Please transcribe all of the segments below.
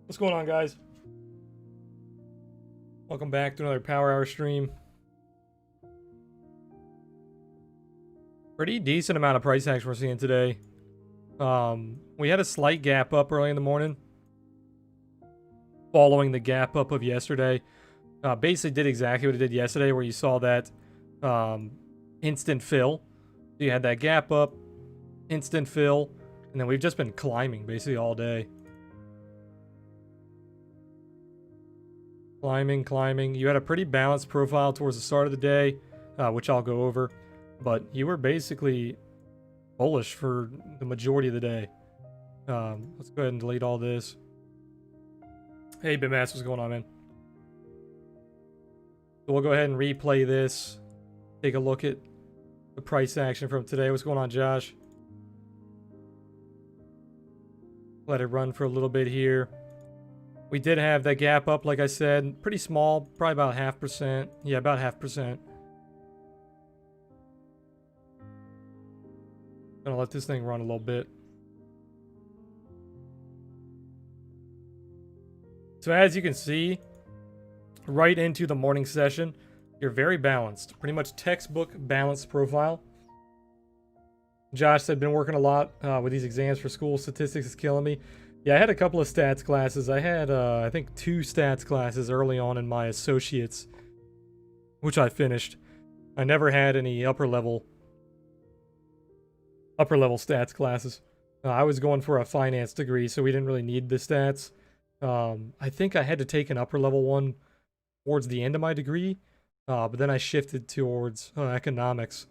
What's going on, guys? Welcome back to another Power Hour stream. Pretty decent amount of price action we're seeing today. We had a slight gap up early in the morning, following the gap up of yesterday. Basically did exactly what it did yesterday, where you saw that instant fill. So you had that gap up, instant fill, and then we've just been climbing basically all day. Climbing. You had a pretty balanced profile towards the start of the day, which I'll go over. But you were basically bullish for the majority of the day. Let's go ahead and delete all this. Hey, Bitmass, what's going on, man? So we'll go ahead and replay this. Take a look at the price action from today. What's going on, Josh? Let it run for a little bit here. We did have that gap up, like I said, pretty small, probably about 0.5%. Yeah, about 0.5%. Gonna let this thing run a little bit. So as you can see, right into the morning session, you're very balanced. Pretty much textbook balanced profile. Josh said, been working a lot with these exams for school. Statistics is killing me. Yeah, I had a couple of stats classes. I had, I think, 2 stats classes early on in my associates, which I finished. I never had any upper level stats classes. I was going for a finance degree, so we didn't really need the stats. I think I had to take an upper level one towards the end of my degree, but then I shifted towards economics,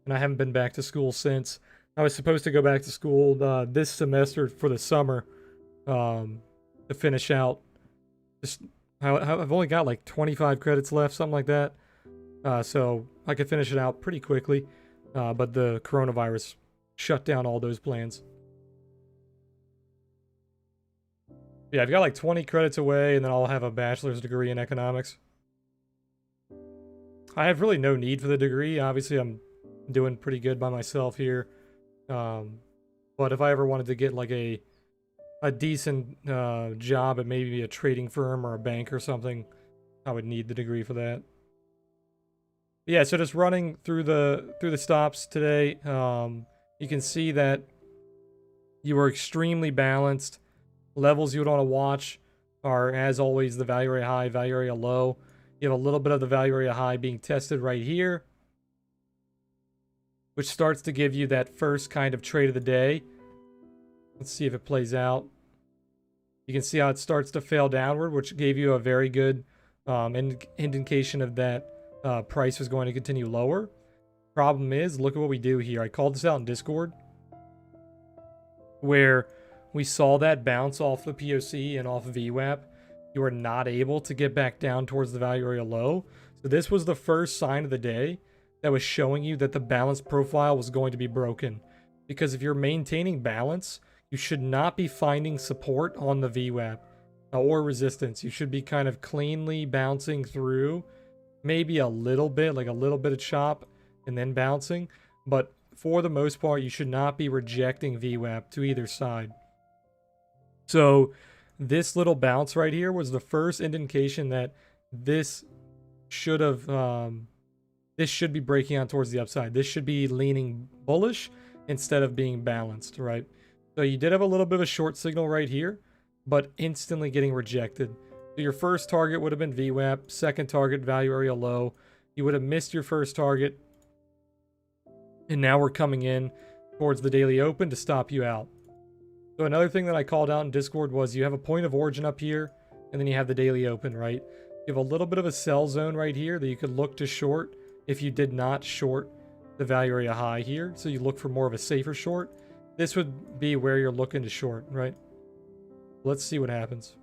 and I haven't been back to school since. I was supposed to go back to school this semester for the summer. To finish out. I've only got like 25 credits left, something like that. So I could finish it out pretty quickly. But the coronavirus shut down all those plans. Yeah, I've got like 20 credits away, and then I'll have a bachelor's degree in economics. I have really no need for the degree. Obviously, I'm doing pretty good by myself here. But if I ever wanted to get like a decent job at maybe a trading firm or a bank or something, I would need the degree for that. Yeah, so just running through the stops today, you can see that you were extremely balanced. Levels you would want to watch are, as always, the value area high, value area low. You have a little bit of the value area high being tested right here, which starts to give you that first kind of trade of the day. Let's see if it plays out. You can see how it starts to fail downward, which gave you a very good indication of that price was going to continue lower. Problem is, look at what we do here. I called this out in Discord, where we saw that bounce off the POC and off VWAP. You were not able to get back down towards the value area low. So this was the first sign of the day that was showing you that the balance profile was going to be broken. Because if you're maintaining balance, you should not be finding support on the VWAP or resistance. You should be kind of cleanly bouncing through, maybe a little bit, like a little bit of chop, and then bouncing. But for the most part, you should not be rejecting VWAP to either side. So this little bounce right here was the first indication that this should be breaking out towards the upside. This should be leaning bullish instead of being balanced, right? So you did have a little bit of a short signal right here, but instantly getting rejected. So your first target would have been VWAP, second target value area low. You would have missed your first target, and now we're coming in towards the daily open to stop you out. So another thing that I called out in Discord was you have a point of origin up here, and then you have the daily open, right? You have a little bit of a sell zone right here that you could look to short if you did not short the value area high here. So you look for more of a safer short. This would be where you're looking to short, right? Let's see what happens.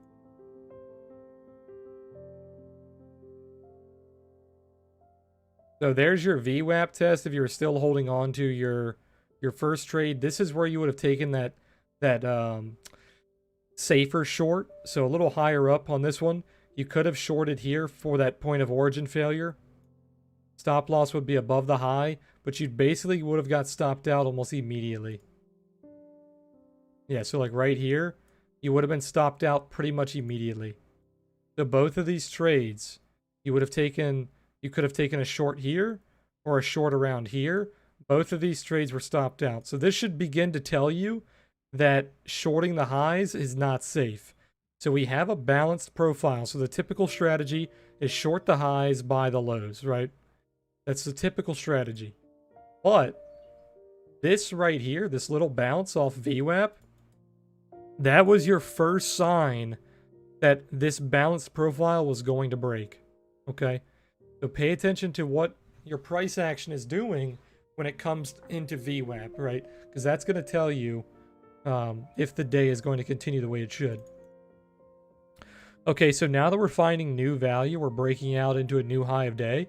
So there's your VWAP test if you were still holding on to your first trade. This is where you would have taken that safer short. So a little higher up on this one. You could have shorted here for that point of origin failure. Stop loss would be above the high, but you basically would have got stopped out almost immediately. Yeah, so like right here, you would have been stopped out pretty much immediately. So both of these trades, you could have taken a short here or a short around here. Both of these trades were stopped out. So this should begin to tell you that shorting the highs is not safe. So we have a balanced profile. So the typical strategy is short the highs, buy the lows, right? That's the typical strategy. But this right here, this little bounce off VWAP, that was your first sign that this balanced profile was going to break. Okay? So pay attention to what your price action is doing when it comes into VWAP, right? Because that's going to tell you if the day is going to continue the way it should. Okay, so now that we're finding new value, we're breaking out into a new high of day.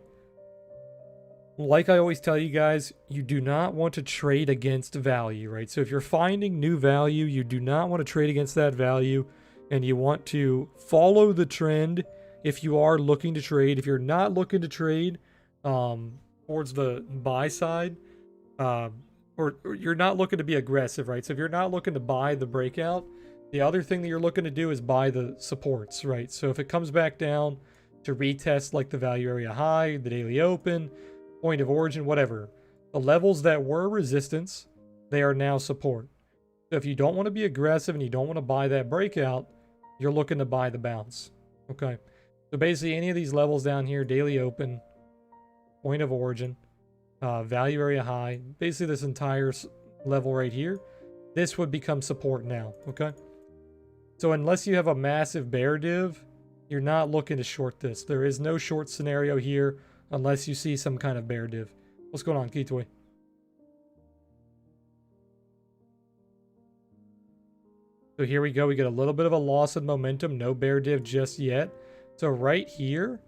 Like I always tell you guys, you do not want to trade against value, right? So if you're finding new value, you do not want to trade against that value, and you want to follow the trend if you are looking to trade. If you're not looking to trade towards the buy side, or you're not looking to be aggressive, right? So if you're not looking to buy the breakout, the other thing that you're looking to do is buy the supports, right? So if it comes back down to retest like the value area high, the daily open, point of origin, whatever, the levels that were resistance, they are now support. So if you don't want to be aggressive and you don't want to buy that breakout, you're looking to buy the bounce. Okay. So basically any of these levels down here, daily open, point of origin, value area high, basically this entire level right here, this would become support now. Okay. So unless you have a massive bear div, you're not looking to short this. There is no short scenario here unless you see some kind of bear div. What's going on, Keytoy? So here we go. We get a little bit of a loss in momentum. No bear div just yet. So right here,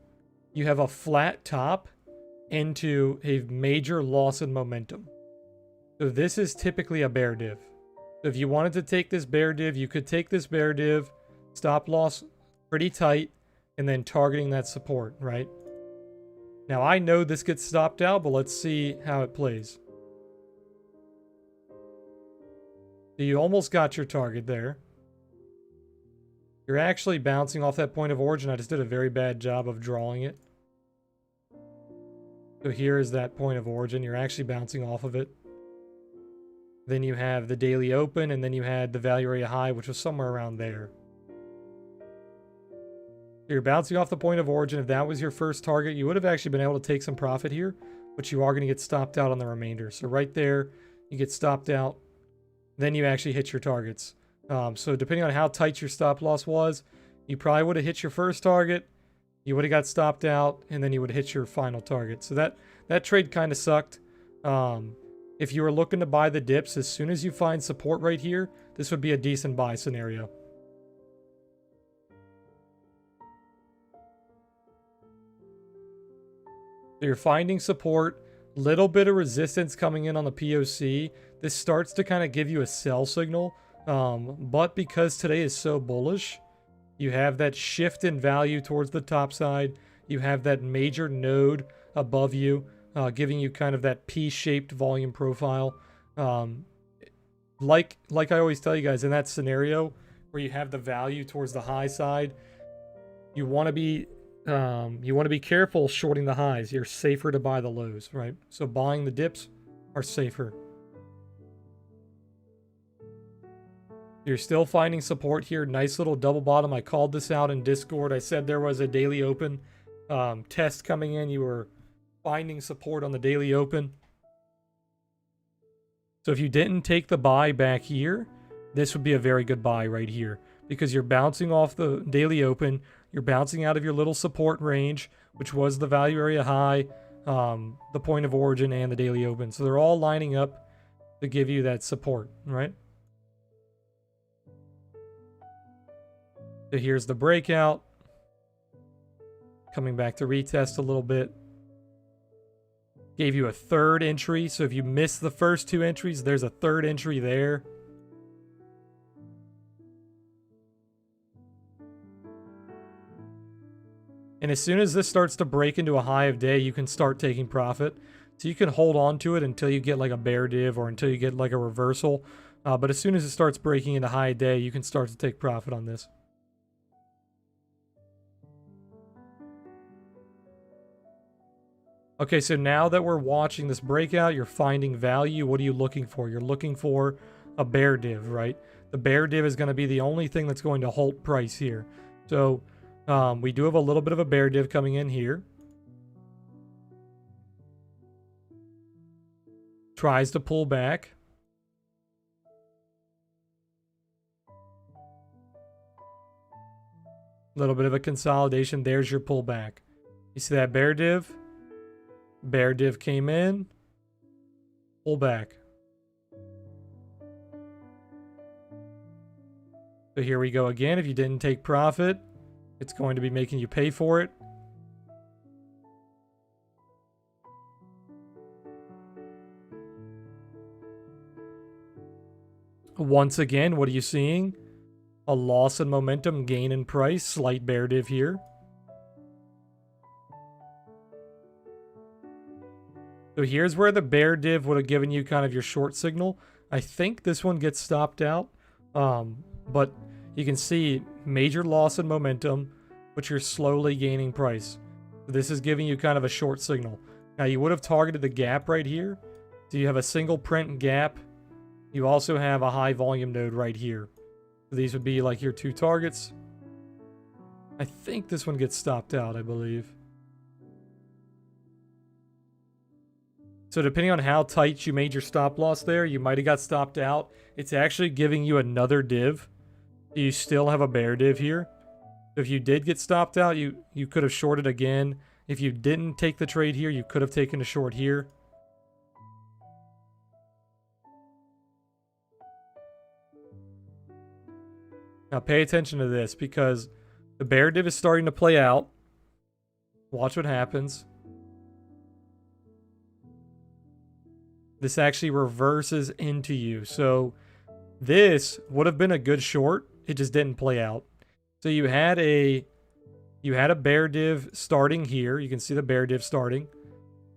you have a flat top into a major loss in momentum. So this is typically a bear div. So if you wanted to take this bear div, you could take this bear div, stop loss pretty tight, and then targeting that support, right? Now I know this gets stopped out, but let's see how it plays. So you almost got your target there. You're actually bouncing off that point of origin. I just did a very bad job of drawing it. So here is that point of origin. You're actually bouncing off of it. Then you have the daily open, and then you had the value area high, which was somewhere around there. So you're bouncing off the point of origin. If that was your first target, you would have actually been able to take some profit here, but you are going to get stopped out on the remainder. So right there, you get stopped out. Then you actually hit your targets. So depending on how tight your stop loss was, you probably would have hit your first target, you would have got stopped out, and then you would hit your final target. So that trade kind of sucked. If you were looking to buy the dips, as soon as you find support right here, this would be a decent buy scenario. So you're finding support, little bit of resistance coming in on the POC. This starts to kind of give you a sell signal. But because today is so bullish, you have that shift in value towards the top side. You have that major node above you, giving you kind of that P-shaped volume profile. Like I always tell you guys, in that scenario where you have the value towards the high side, you want to be careful shorting the highs. You're safer to buy the lows, right? So buying the dips are safer. You're still finding support here. Nice little double bottom. I called this out in Discord. I said there was a daily open test coming in. You were finding support on the daily open. So if you didn't take the buy back here, this would be a very good buy right here, because you're bouncing off the daily open. You're bouncing out of your little support range, which was the value area high, the point of origin, and the daily open. So they're all lining up to give you that support, right? So here's the breakout. Coming back to retest a little bit. Gave you a third entry. So if you miss the first two entries, there's a third entry there. And as soon as this starts to break into a high of day, you can start taking profit. So you can hold on to it until you get like a bear div or until you get like a reversal. But as soon as it starts breaking into high day, you can start to take profit on this. Okay, so now that we're watching this breakout, you're finding value. What are you looking for? You're looking for a bear div, right? The bear div is going to be the only thing that's going to halt price here. So we do have a little bit of a bear div coming in here. Tries to pull back. A little bit of a consolidation. There's your pullback. You see that bear div? Bear div came in. Pull back. So here we go again. If you didn't take profit, it's going to be making you pay for it. Once again, what are you seeing? A loss in momentum, gain in price, slight bear div here. So here's where the bear div would have given you kind of your short signal. I think this one gets stopped out. But you can see major loss in momentum, but you're slowly gaining price. So this is giving you kind of a short signal. Now you would have targeted the gap right here. So you have a single print gap. You also have a high volume node right here. So these would be like your two targets. I think this one gets stopped out, I believe. So depending on how tight you made your stop loss there, you might have got stopped out. It's actually giving you another div. You still have a bear div here. So if you did get stopped out, you could have shorted again. If you didn't take the trade here, you could have taken a short here. Now pay attention to this because the bear div is starting to play out. Watch what happens. This actually reverses into you. So this would have been a good short. It just didn't play out. So you had a bear div starting here. You can see the bear div starting.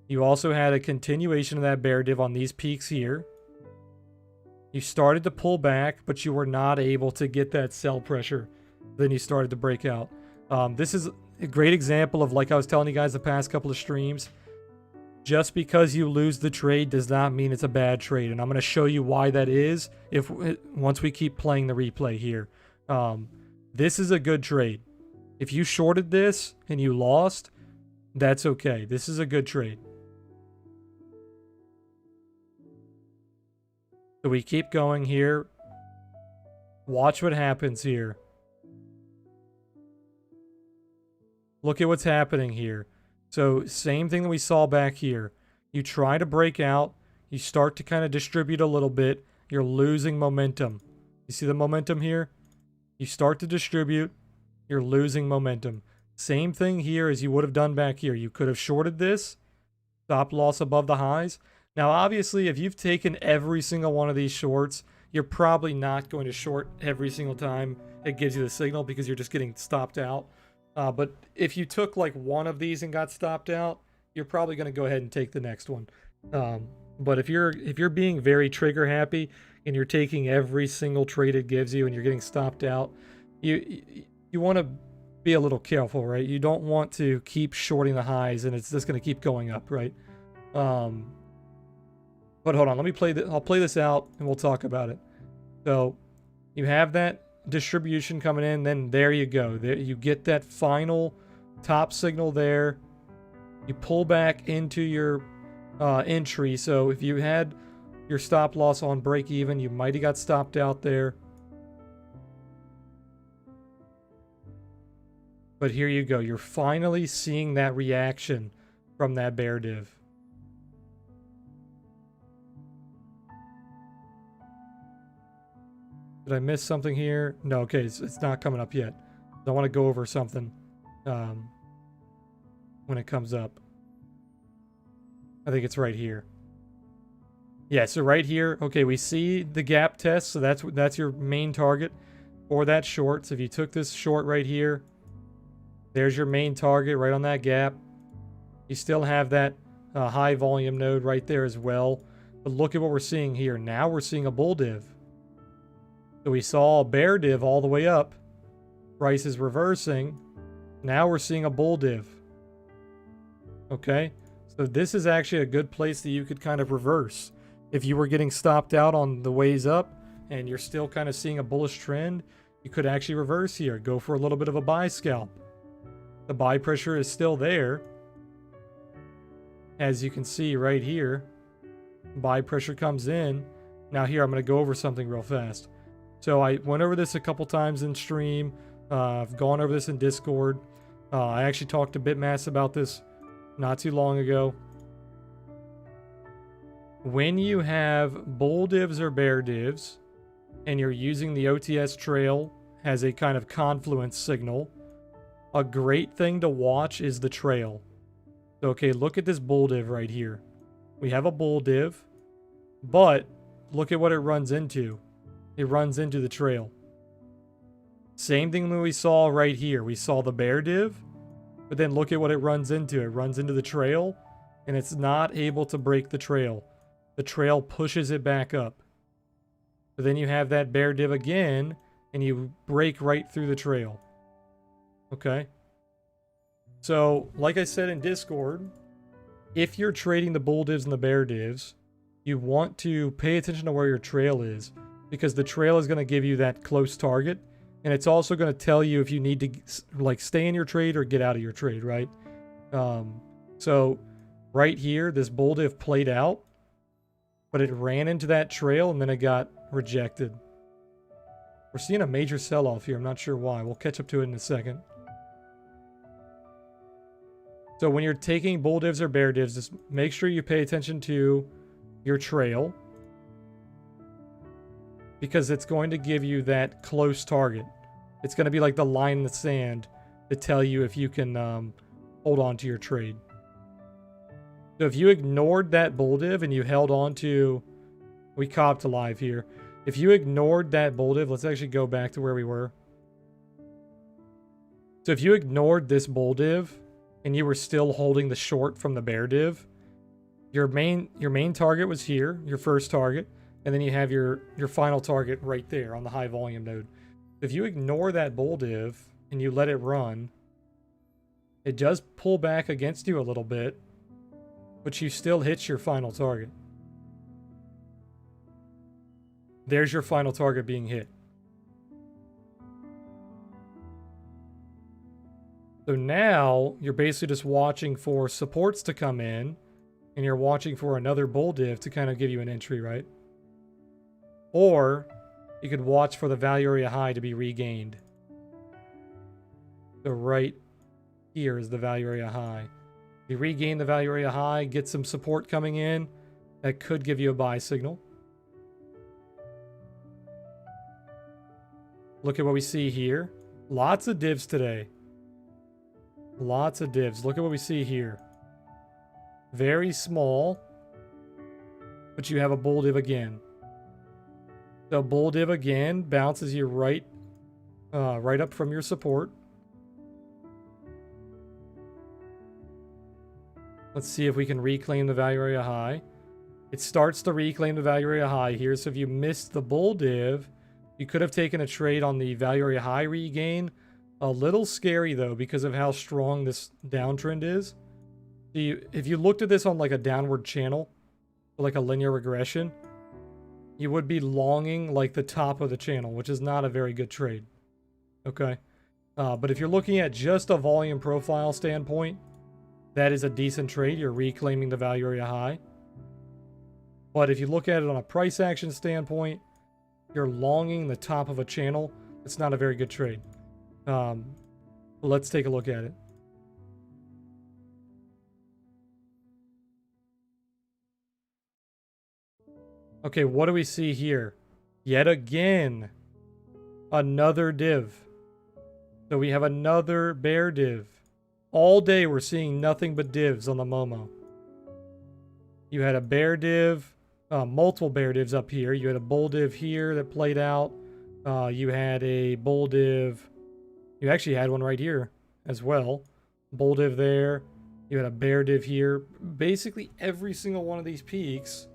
You also had a continuation of that bear div on these peaks here. You started to pull back, but you were not able to get that sell pressure. Then you started to break out. This is a great example of, like I was telling you guys the past couple of streams, just because you lose the trade does not mean it's a bad trade. And I'm going to show you why that is once we keep playing the replay here. This is a good trade. If you shorted this and you lost, that's okay. This is a good trade. So we keep going here. Watch what happens here. Look at what's happening here. So same thing that we saw back here. You try to break out. You start to kind of distribute a little bit. You're losing momentum. You see the momentum here? You start to distribute. You're losing momentum. Same thing here as you would have done back here. You could have shorted this. Stop loss above the highs. Now, obviously, if you've taken every single one of these shorts, you're probably not going to short every single time it gives you the signal because you're just getting stopped out. But if you took like one of these and got stopped out, you're probably going to go ahead and take the next one. But if you're being very trigger happy and you're taking every single trade it gives you and you're getting stopped out, you want to be a little careful, right? You don't want to keep shorting the highs and it's just going to keep going up, right? But hold on, let me play this. I'll play this out and we'll talk about it. So you have that distribution coming in, then there you go. There you get that final top signal there. You pull back into your entry. So if you had your stop loss on break even, you might have got stopped out there. But here you go. You're finally seeing that reaction from that bear div. Did I miss something here? No, okay, it's not coming up yet. I want to go over something when it comes up. I think it's right here. Yeah, so right here, okay, we see the gap test, so that's your main target for that short. So if you took this short right here, there's your main target right on that gap. You still have that high volume node right there as well. But look at what we're seeing here. Now we're seeing a bull div. So we saw a bear div all the way up. Price is reversing. Now we're seeing a bull div. Okay, so this is actually a good place that you could kind of reverse. If you were getting stopped out on the ways up and you're still kind of seeing a bullish trend, you could actually reverse here. Go for a little bit of a buy scalp. The buy pressure is still there. As you can see right here, buy pressure comes in. Now here, I'm going to go over something real fast. So I went over this a couple times in stream. I've gone over this in Discord. I actually talked to Bitmass about this not too long ago. When you have bull divs or bear divs, and you're using the OTS trail as a kind of confluence signal, a great thing to watch is the trail. So, okay, look at this bull div right here. We have a bull div, but look at what it runs into. It runs into the trail. Same thing that we saw right here. We saw the bear div, but then look at what it runs into. It runs into the trail, and it's not able to break the trail. The trail pushes it back up. But then you have that bear div again, and you break right through the trail. Okay? So, like I said in Discord, if you're trading the bull divs and the bear divs, you want to pay attention to where your trail is, because the trail is going to give you that close target, and it's also going to tell you if you need to like stay in your trade or get out of your trade, right? So right here, this bull div played out, but it ran into that trail and then it got rejected. We're seeing a major sell-off here. I'm not sure why. We'll catch up to it in a second. So when you're taking bull divs or bear divs, just make sure you pay attention to your trail, because it's going to give you that close target. It's going to be like the line in the sand to tell you if you can hold on to your trade. So if you ignored that bull div and you held on to, we copped alive here. If you ignored that bull div, let's actually go back to where we were. So if you ignored this bull div and you were still holding the short from the bear div, your main target was here, your first target, and then you have your final target right there on the high volume node. If you ignore that bull div and you let it run, it does pull back against you a little bit, but you still hit your final target. There's your final target being hit. So now you're basically just watching for supports to come in, and you're watching for another bull div to kind of give you an entry, right? Or you could watch for the value area high to be regained. So right here is the value area high. If you regain the value area high, get some support coming in, that could give you a buy signal. Look at what we see here. Lots of divs today. Lots of divs. Look at what we see here. Very small, but you have a bull div again. So bull div again bounces you right up from your support. Let's see if we can reclaim the value area high. It starts to reclaim the value area high here. So if you missed the bull div, you could have taken a trade on the value area high regain. A little scary though, because of how strong this downtrend is. If you looked at this on like a downward channel, like a linear regression, you would be longing like the top of the channel, which is not a very good trade. Okay. But if you're looking at just a volume profile standpoint, that is a decent trade. You're reclaiming the value area high. But if you look at it on a price action standpoint, you're longing the top of a channel. It's not a very good trade. Let's take a look at it. Okay, what do we see here? Yet again, another div. So we have another bear div. All day we're seeing nothing but divs on the Momo. You had a bear div, multiple bear divs up here. You had a bull div here that played out. You had a bull div. You actually had one right here as well. Bull div there. You had a bear div here. Basically every single one of these peaks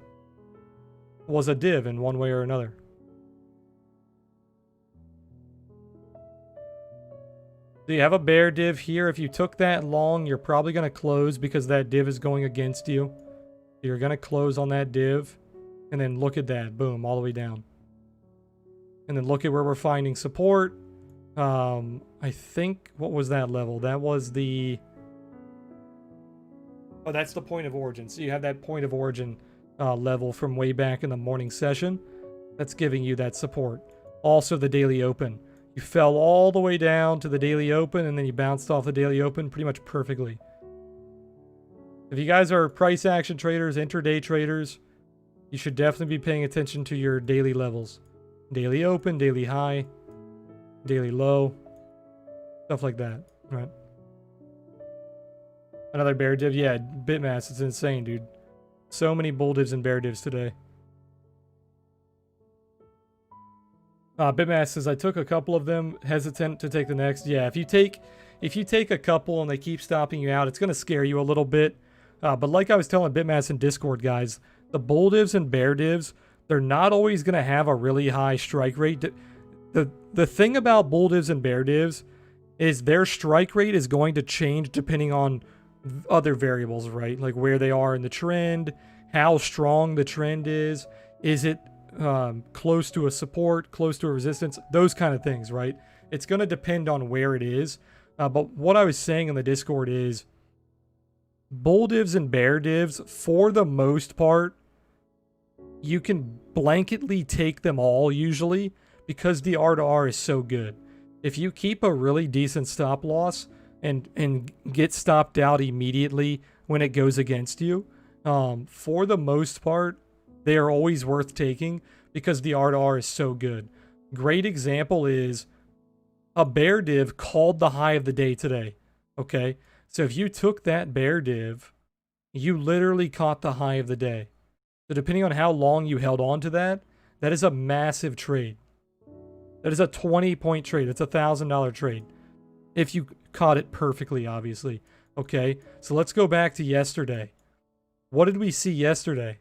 was a div in one way or another. So you have a bear div here. If you took that long, you're probably going to close because that div is going against you. You're going to close on that div. And then look at that. Boom, all the way down. And then look at where we're finding support. I think, what was that level? That was the... Oh, that's the point of origin. So you have that point of origin level from way back in the morning session. That's giving you that support. Also the daily open. You fell all the way down to the daily open, and then you bounced off the daily open pretty much perfectly. If you guys are price action traders, intraday traders, you should definitely be paying attention to your daily levels. Daily open, daily high, daily low, stuff like that, right? Another bear div, yeah, Bitmass, it's insane, dude. So many bull divs and bear divs today. Bitmass says, I took a couple of them, hesitant to take the next. Yeah, if you take a couple and they keep stopping you out, it's going to scare you a little bit. But like I was telling Bitmass in Discord, guys, the bull divs and bear divs, they're not always going to have a really high strike rate. The thing about bull divs and bear divs is their strike rate is going to change depending on other variables, right? Like where they are in the trend, how strong the trend is it close to a support, close to a resistance, those kind of things, right? It's going to depend on where it is. But what I was saying in the Discord is bull divs and bear divs, for the most part, you can blanketly take them all usually because the R2R is so good. If you keep a really decent stop loss and get stopped out immediately when it goes against you, for the most part, they are always worth taking because the R2R is so good. Great example is a bear div called the high of the day today. Okay, so if you took that bear div, you literally caught the high of the day. So depending on how long you held on to that, that is a massive trade. That is a 20-point trade. It's a $1,000 trade. If you caught it perfectly, obviously. Okay, so let's go back to yesterday. What did we see yesterday?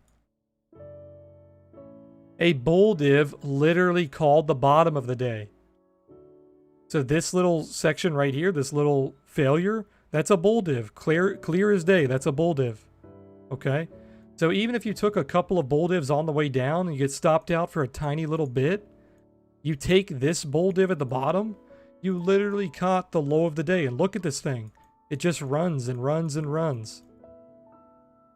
A bull div literally called the bottom of the day. So this little section right here, this little failure, that's a bull div. Clear as day, that's a bull div. Okay? So even if you took a couple of bull divs on the way down and you get stopped out for a tiny little bit, you take this bull div at the bottom, you literally caught the low of the day. And look at this thing. It just runs and runs and runs.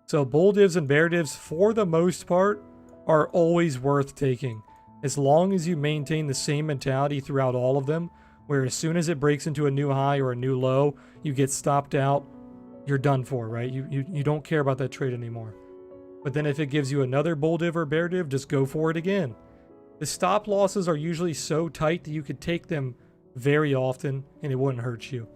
So bull divs and bear divs, for the most part, are always worth taking. As long as you maintain the same mentality throughout all of them, where as soon as it breaks into a new high or a new low, you get stopped out, you're done for, right? You don't care about that trade anymore. But then if it gives you another bull div or bear div, just go for it again. The stop losses are usually so tight that you could take them very often and it wouldn't hurt you.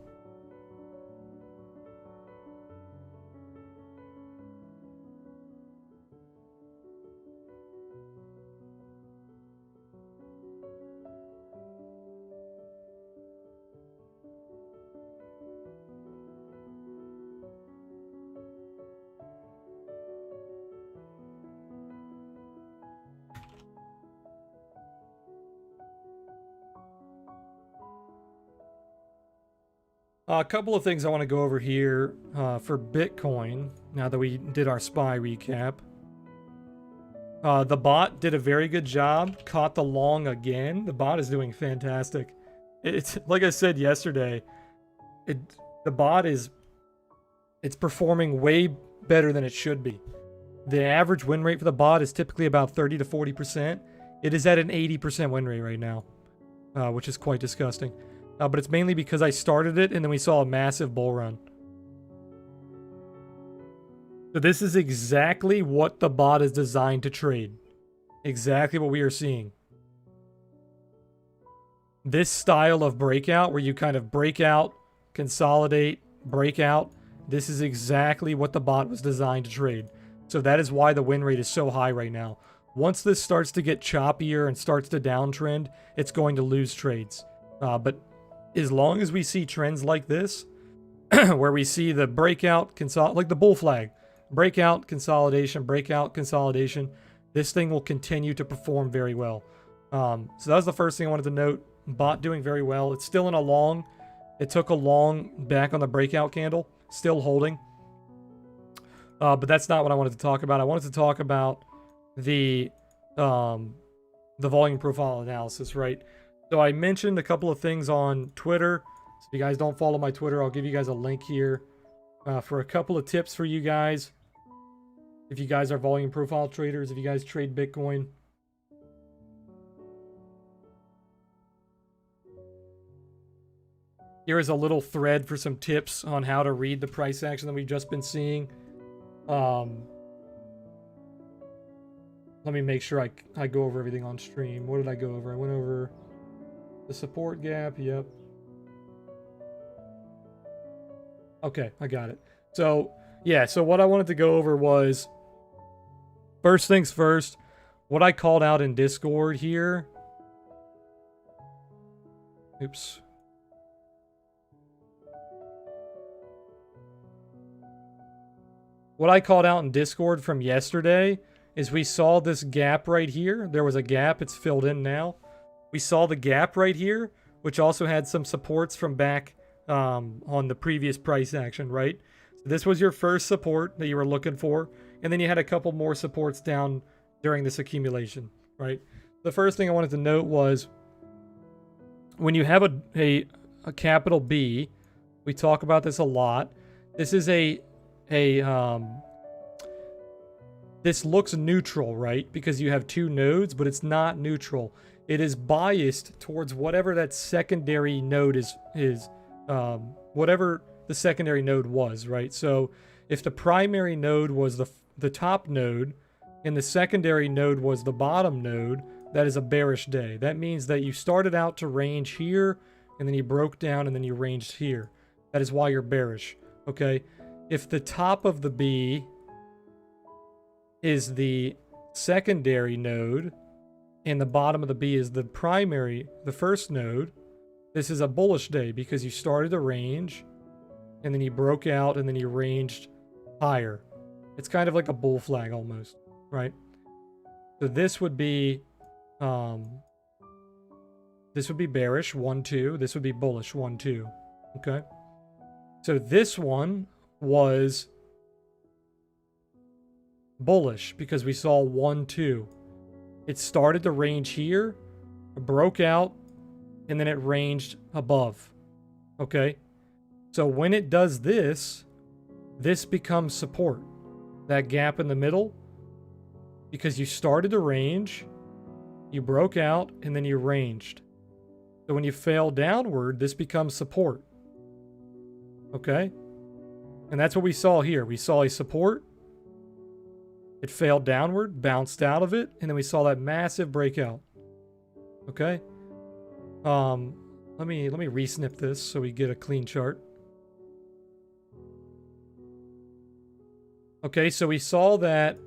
A couple of things I want to go over here for Bitcoin, now that we did our SPY recap. The bot did a very good job, caught the long again. The bot is doing fantastic. It's like I said yesterday, the bot is performing way better than it should be. The average win rate for the bot is typically about 30 to 40%. It is at an 80% win rate right now, which is quite disgusting. But it's mainly because I started it and then we saw a massive bull run. So this is exactly what the bot is designed to trade. Exactly what we are seeing. This style of breakout where you kind of break out, consolidate, break out. This is exactly what the bot was designed to trade. So that is why the win rate is so high right now. Once this starts to get choppier and starts to downtrend, it's going to lose trades. But as long as we see trends like this, where we see the breakout, like the bull flag, breakout, consolidation, this thing will continue to perform very well. So that was the first thing I wanted to note. Bot doing very well. It's still in a long. It took a long back on the breakout candle, still holding. But that's not what I wanted to talk about. I wanted to talk about the volume profile analysis, right? So I mentioned a couple of things on Twitter. So if you guys don't follow my Twitter, I'll give you guys a link here for a couple of tips for you guys. If you guys are volume profile traders, if you guys trade Bitcoin. Here is a little thread for some tips on how to read the price action that we've just been seeing. Let me make sure I go over everything on stream. What did I go over? I went over the support gap. Yep. Okay, I got it. So, yeah, so what I wanted to go over was, first things first, what I called out in Discord here. Oops. What I called out in Discord from yesterday is we saw this gap right here. There was a gap. It's filled in now. We saw the gap right here, which also had some supports from back on the previous price action, right? So this was your first support that you were looking for. And then you had a couple more supports down during this accumulation, right? The first thing I wanted to note was when you have a capital B, we talk about this a lot. This is this looks neutral, right? Because you have two nodes, but it's not neutral. It is biased towards whatever that secondary node is whatever the secondary node was, right? So if the primary node was the top node and the secondary node was the bottom node, that is a bearish day. That means that you started out to range here and then you broke down and then you ranged here. That is why you're bearish, okay? If the top of the B is the secondary node and the bottom of the B is the primary, the first node, this is a bullish day because you started a range and then you broke out and then you ranged higher. It's kind of like a bull flag almost, right? So this would be bearish 1 2. This would be bullish 1 2. Okay. So this one was bullish because we saw 1 2. It started to range here, broke out, and then it ranged above. Okay. So when it does this, this becomes support. That gap in the middle, because you started to range, you broke out, and then you ranged. So when you fail downward, this becomes support. Okay? And that's what we saw here. We saw a support. It failed downward, bounced out of it, and then we saw that massive breakout. Okay? Let me resnip this so we get a clean chart. Okay, so we saw that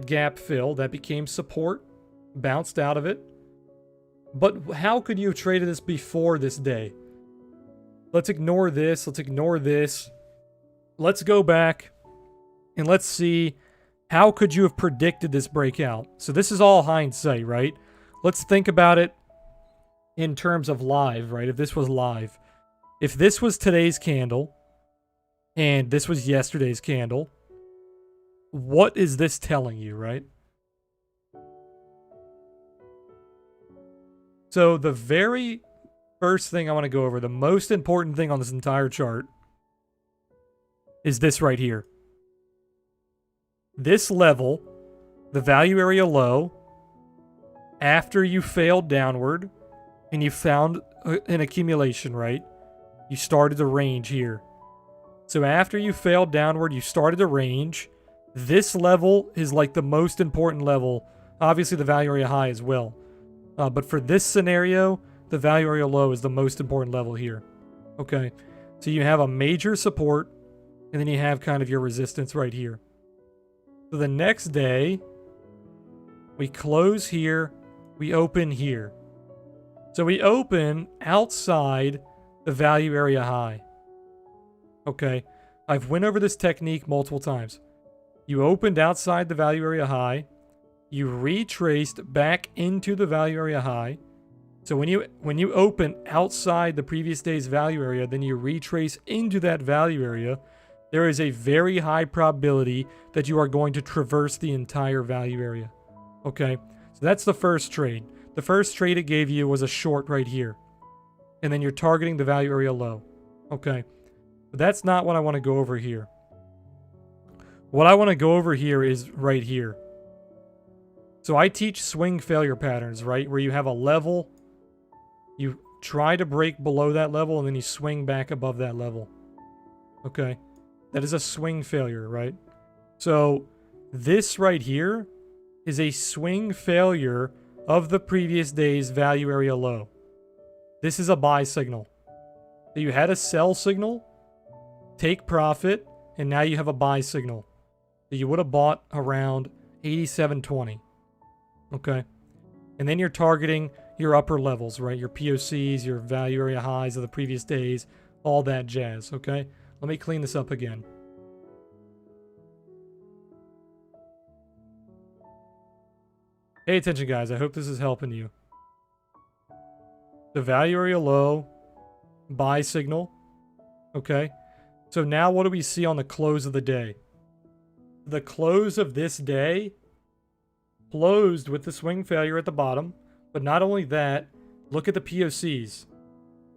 gap fill, that became support, bounced out of it. But how could you have traded this before this day? Let's ignore this. Let's ignore this. Let's go back and let's see how could you have predicted this breakout. So this is all hindsight, right? Let's think about it in terms of live, right? If this was live. If this was today's candle and this was yesterday's candle, what is this telling you, right? So the very first thing I want to go over, the most important thing on this entire chart, is this right here. This level, the value area low, after you failed downward and you found an accumulation, right? You started to range here. So after you failed downward, you started to range. This level is like the most important level. Obviously, the value area high as well. But for this scenario, the value area low is the most important level here. Okay, so you have a major support, and then you have kind of your resistance right here. So the next day, we close here, we open here. So we open outside the value area high. Okay, I've went over this technique multiple times. You opened outside the value area high. You retraced back into the value area high. So when you open outside the previous day's value area, then you retrace into that value area, there is a very high probability that you are going to traverse the entire value area. Okay, so that's the first trade. The first trade it gave you was a short right here. And then you're targeting the value area low. Okay, but that's not what I want to go over here. What I want to go over here is right here. So I teach swing failure patterns, right? Where you have a level, you try to break below that level, and then you swing back above that level. Okay, that is a swing failure, right? So this right here is a swing failure of the previous day's value area low. This is a buy signal. So you had a sell signal, take profit, and now you have a buy signal. So you would have bought around 87.20. Okay. And then you're targeting your upper levels, right? Your POCs, your value area highs of the previous days, all that jazz, okay? Let me clean this up again. Pay attention, guys. I hope this is helping you. The value area low, buy signal. Okay. So now what do we see on the close of the day? The close of this day closed with the swing failure at the bottom. But not only that, look at the POCs.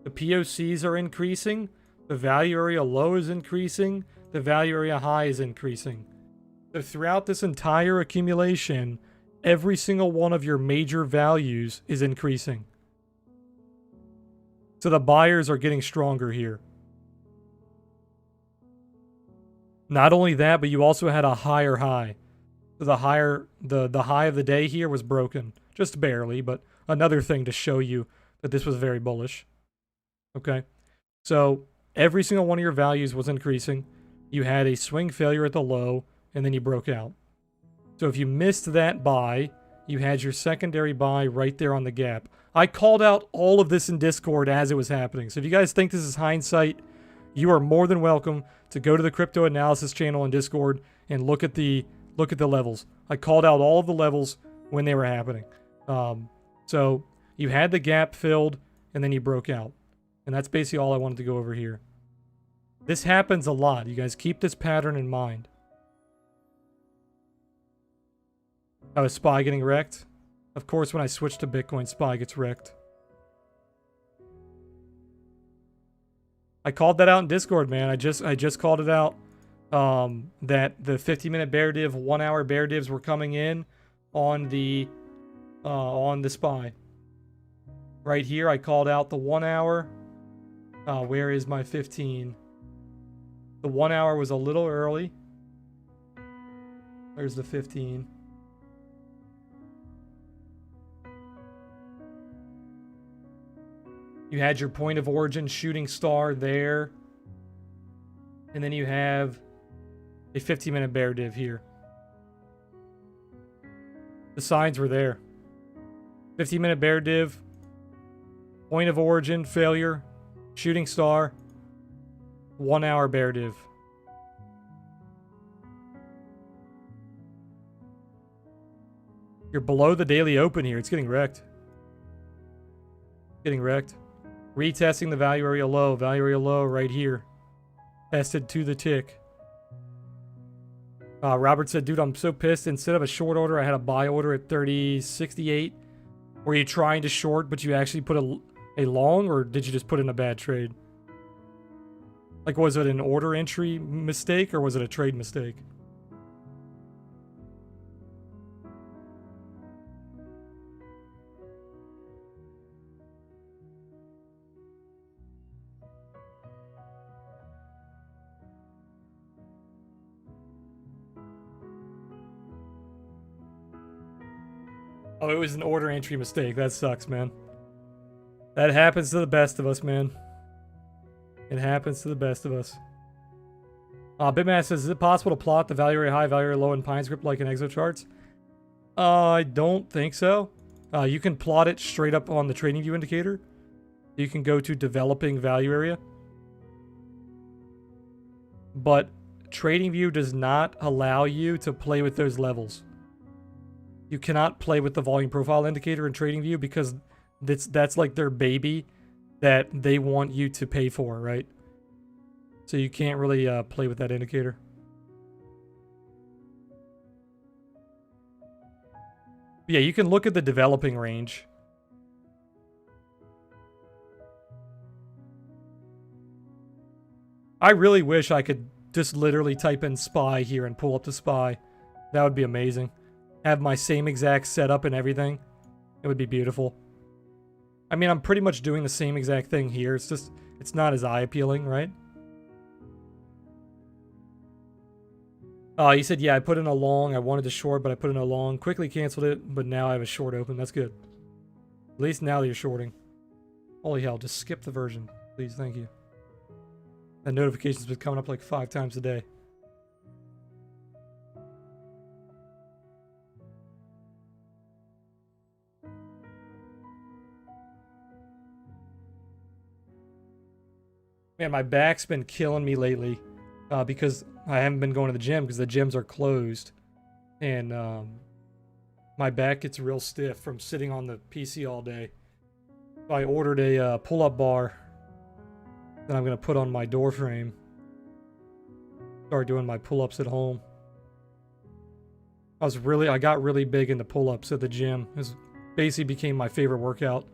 The POCs are increasing. The value area low is increasing. The value area high is increasing. So throughout this entire accumulation, every single one of your major values is increasing. So the buyers are getting stronger here. Not only that, but you also had a higher high. So the high of the day here was broken. Just barely, but another thing to show you that this was very bullish. Okay. So every single one of your values was increasing. You had a swing failure at the low, and then you broke out. So if you missed that buy, you had your secondary buy right there on the gap. I called out all of this in Discord as it was happening. So if you guys think this is hindsight, you are more than welcome to go to the crypto analysis channel in Discord and look at the levels. I called out all of the levels when they were happening. So you had the gap filled and then you broke out. And that's basically all I wanted to go over here. This happens a lot. You guys keep this pattern in mind. Oh, is SPY getting wrecked? Of course, when I switch to Bitcoin, SPY gets wrecked. I called that out in Discord, man. I just called it out. That the 50-minute bear div, 1-hour bear divs were coming in on the SPY. Right here, I called out the 1 hour. Where is my 15? The 1 hour was a little early. There's the 15. You had your point of origin shooting star there. And then you have a 50-minute bear div here. The signs were there. 50-minute bear div. Point of origin, failure. Shooting star. 1 hour bear div. You're below the daily open here. It's getting wrecked. Getting wrecked. Retesting the value area low. Value area low right here. Tested to the tick. Robert said, dude, I'm so pissed. Instead of a short order, I had a buy order at 30.68. Were you trying to short, but you actually put a long, or did you just put in a bad trade? Like, was it an order entry mistake, or was it a trade mistake? Oh, it was an order entry mistake. That sucks, man. That happens to the best of us, man. It happens to the best of us. Bitmass says, is it possible to plot the value area high, value area low in Pine Script like in ExoCharts? I don't think so. You can plot it straight up on the trading view indicator. You can go to developing value area. But trading view does not allow you to play with those levels. You cannot play with the volume profile indicator in TradingView because That's like their baby that they want you to pay for, right? So you can't really play with that indicator. Yeah, you can look at the developing range. I really wish I could just literally type in SPY here and pull up the SPY. That would be amazing. Have my same exact setup and everything. It would be beautiful. I mean, I'm pretty much doing the same exact thing here. It's just, it's not as eye appealing, right? Oh, he said, yeah, I put in a long. I wanted to short, but I put in a long. Quickly canceled it, but now I have a short open. That's good. At least now that you're shorting. Holy hell, just skip the version. Please, thank you. That notification's been coming up like 5 times a day. Man, my back's been killing me lately because I haven't been going to the gym because the gyms are closed. And my back gets real stiff from sitting on the PC all day. So I ordered a pull-up bar that I'm going to put on my door frame. Start doing my pull-ups at home. I got really big into pull-ups at the gym. It basically became my favorite workout.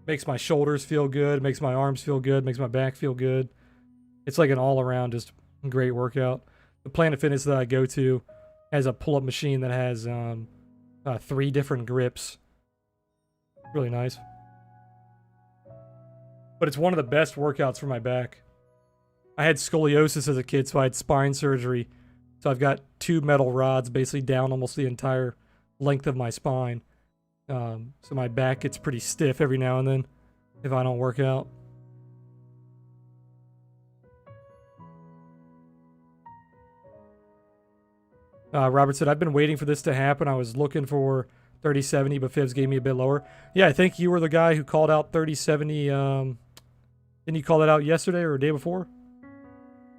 Makes my shoulders feel good, makes my arms feel good, makes my back feel good. It's like an all-around just great workout. The Planet Fitness that I go to has a pull-up machine that has 3 different grips. Really nice. But it's one of the best workouts for my back. I had scoliosis as a kid, so I had spine surgery. So I've got 2 metal rods basically down almost the entire length of my spine. So my back gets pretty stiff every now and then if I don't work out. Robert said, I've been waiting for this to happen. I was looking for 3070, but Fibs gave me a bit lower. Yeah, I think you were the guy who called out 3070. Didn't you call that out yesterday or the day before?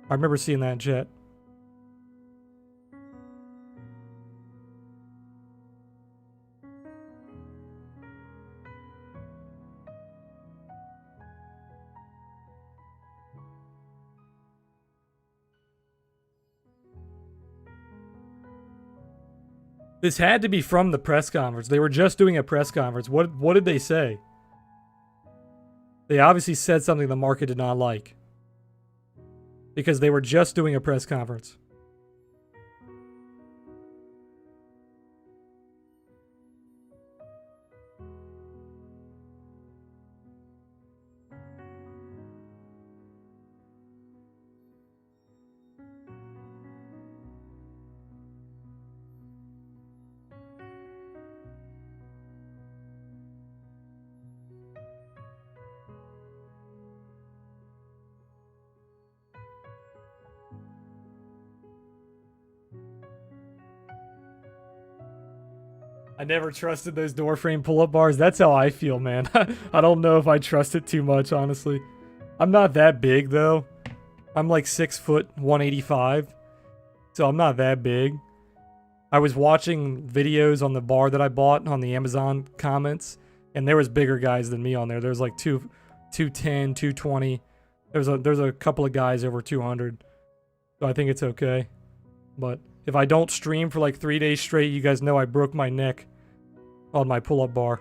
I remember seeing that in chat. This had to be from the press conference. They were just doing a press conference. What did they say? They obviously said something the market did not like. Because they were just doing a press conference. I never trusted those door frame pull-up bars. That's how I feel, man. I don't know if I trust it too much, honestly. I'm not that big, though. I'm like 6 foot 185. So I'm not that big. I was watching videos on the bar that I bought on the Amazon comments, and there was bigger guys than me on there. There's like 210, 220. There's a couple of guys over 200. So I think it's okay. But if I don't stream for like 3 days straight, you guys know I broke my neck on my pull-up bar.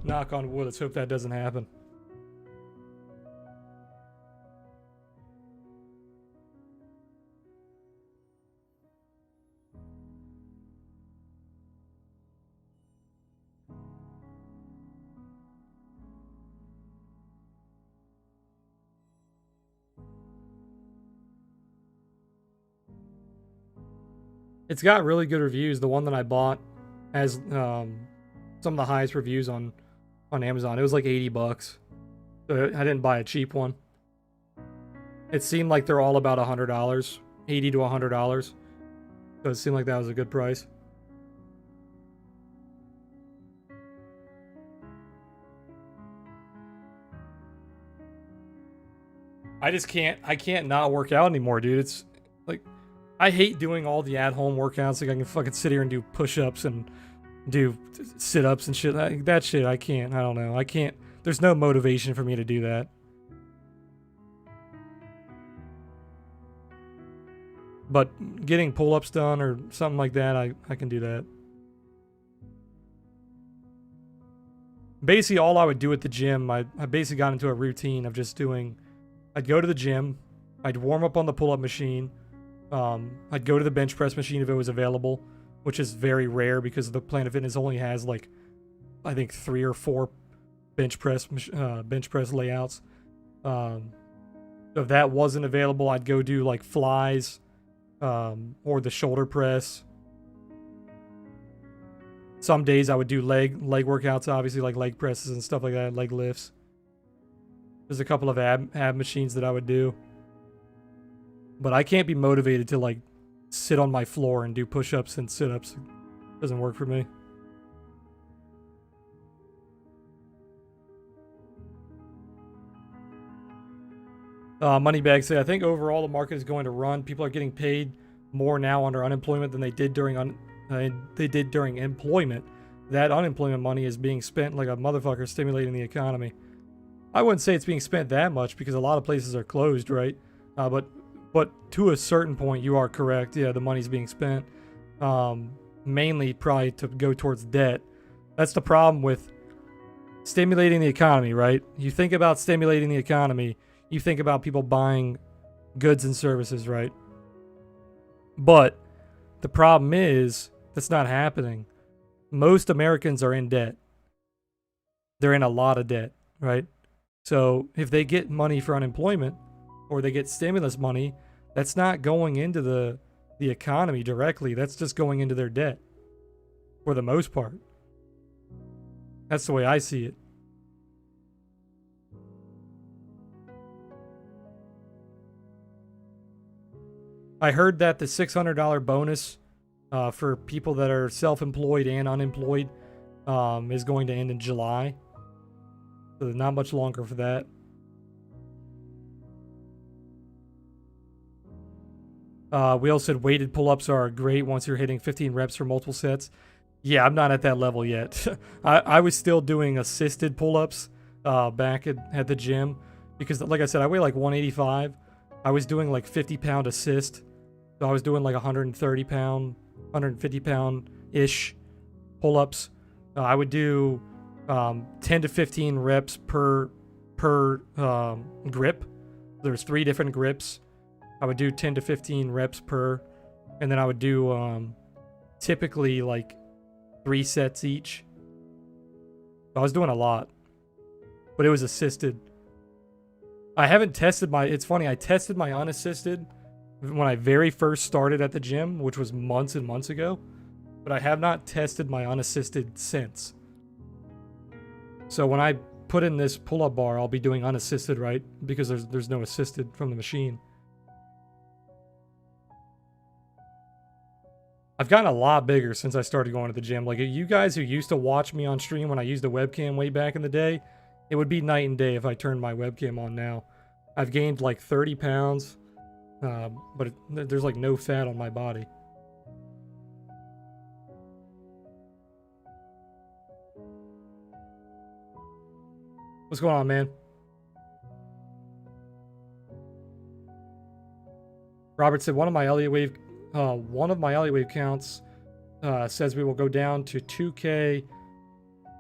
Knock on wood, let's hope that doesn't happen. It's got really good reviews. The one that I bought has some of the highest reviews on Amazon. It was like 80 bucks. So I didn't buy a cheap one. It seemed like they're all about $100, $80 to $100. So it seemed like that was a good price. I can't not work out anymore, dude. It's like, I hate doing all the at-home workouts. Like, I can fucking sit here and do push-ups and do sit-ups and shit. That shit, I can't. I don't know. I can't. There's no motivation for me to do that. But getting pull-ups done or something like that, I can do that. Basically, all I would do at the gym, I basically got into a routine of just doing... I'd go to the gym. I'd warm up on the pull-up machine. I'd go to the bench press machine if it was available, which is very rare because the Planet Fitness only has, like, I think 3 or 4 bench press layouts. If that wasn't available, I'd go do, like, flies, or the shoulder press. Some days I would do leg workouts, obviously, like leg presses and stuff like that, leg lifts. There's a couple of ab machines that I would do. But I can't be motivated to, like, sit on my floor and do push-ups and sit-ups. It doesn't work for me. Moneybag say, I think overall the market is going to run. People are getting paid more now under unemployment than they did during employment. That unemployment money is being spent like a motherfucker stimulating the economy. I wouldn't say it's being spent that much because a lot of places are closed, right? But to a certain point, you are correct. Yeah, the money's being spent. Mainly probably to go towards debt. That's the problem with stimulating the economy, right? You think about stimulating the economy, you think about people buying goods and services, right? But the problem is that's not happening. Most Americans are in debt. They're in a lot of debt, right? So if they get money for unemployment or they get stimulus money, that's not going into the economy directly. That's just going into their debt for the most part. That's the way I see it. I heard that the $600 bonus for people that are self-employed and unemployed is going to end in July. So not much longer for that. Will said weighted pull-ups are great once you're hitting 15 reps for multiple sets. Yeah, I'm not at that level yet. I was still doing assisted pull-ups back at the gym because, like I said, I weigh like 185. I was doing like 50-pound assist. So I was doing like 130-pound, 150-pound-ish pull-ups. I would do 10 to 15 reps per grip. There's 3 different grips. I would do 10 to 15 reps per, and then I would do typically like 3 sets each. I was doing a lot, but it was assisted. I haven't tested it's funny, I tested my unassisted when I very first started at the gym, which was months and months ago, but I have not tested my unassisted since. So when I put in this pull-up bar, I'll be doing unassisted, right? Because there's no assisted from the machine. I've gotten a lot bigger since I started going to the gym. Like, you guys who used to watch me on stream when I used a webcam way back in the day, it would be night and day if I turned my webcam on now. I've gained like 30 pounds, but there's like no fat on my body. What's going on, man? Robert said one of my Elliott wave counts says we will go down to 2K.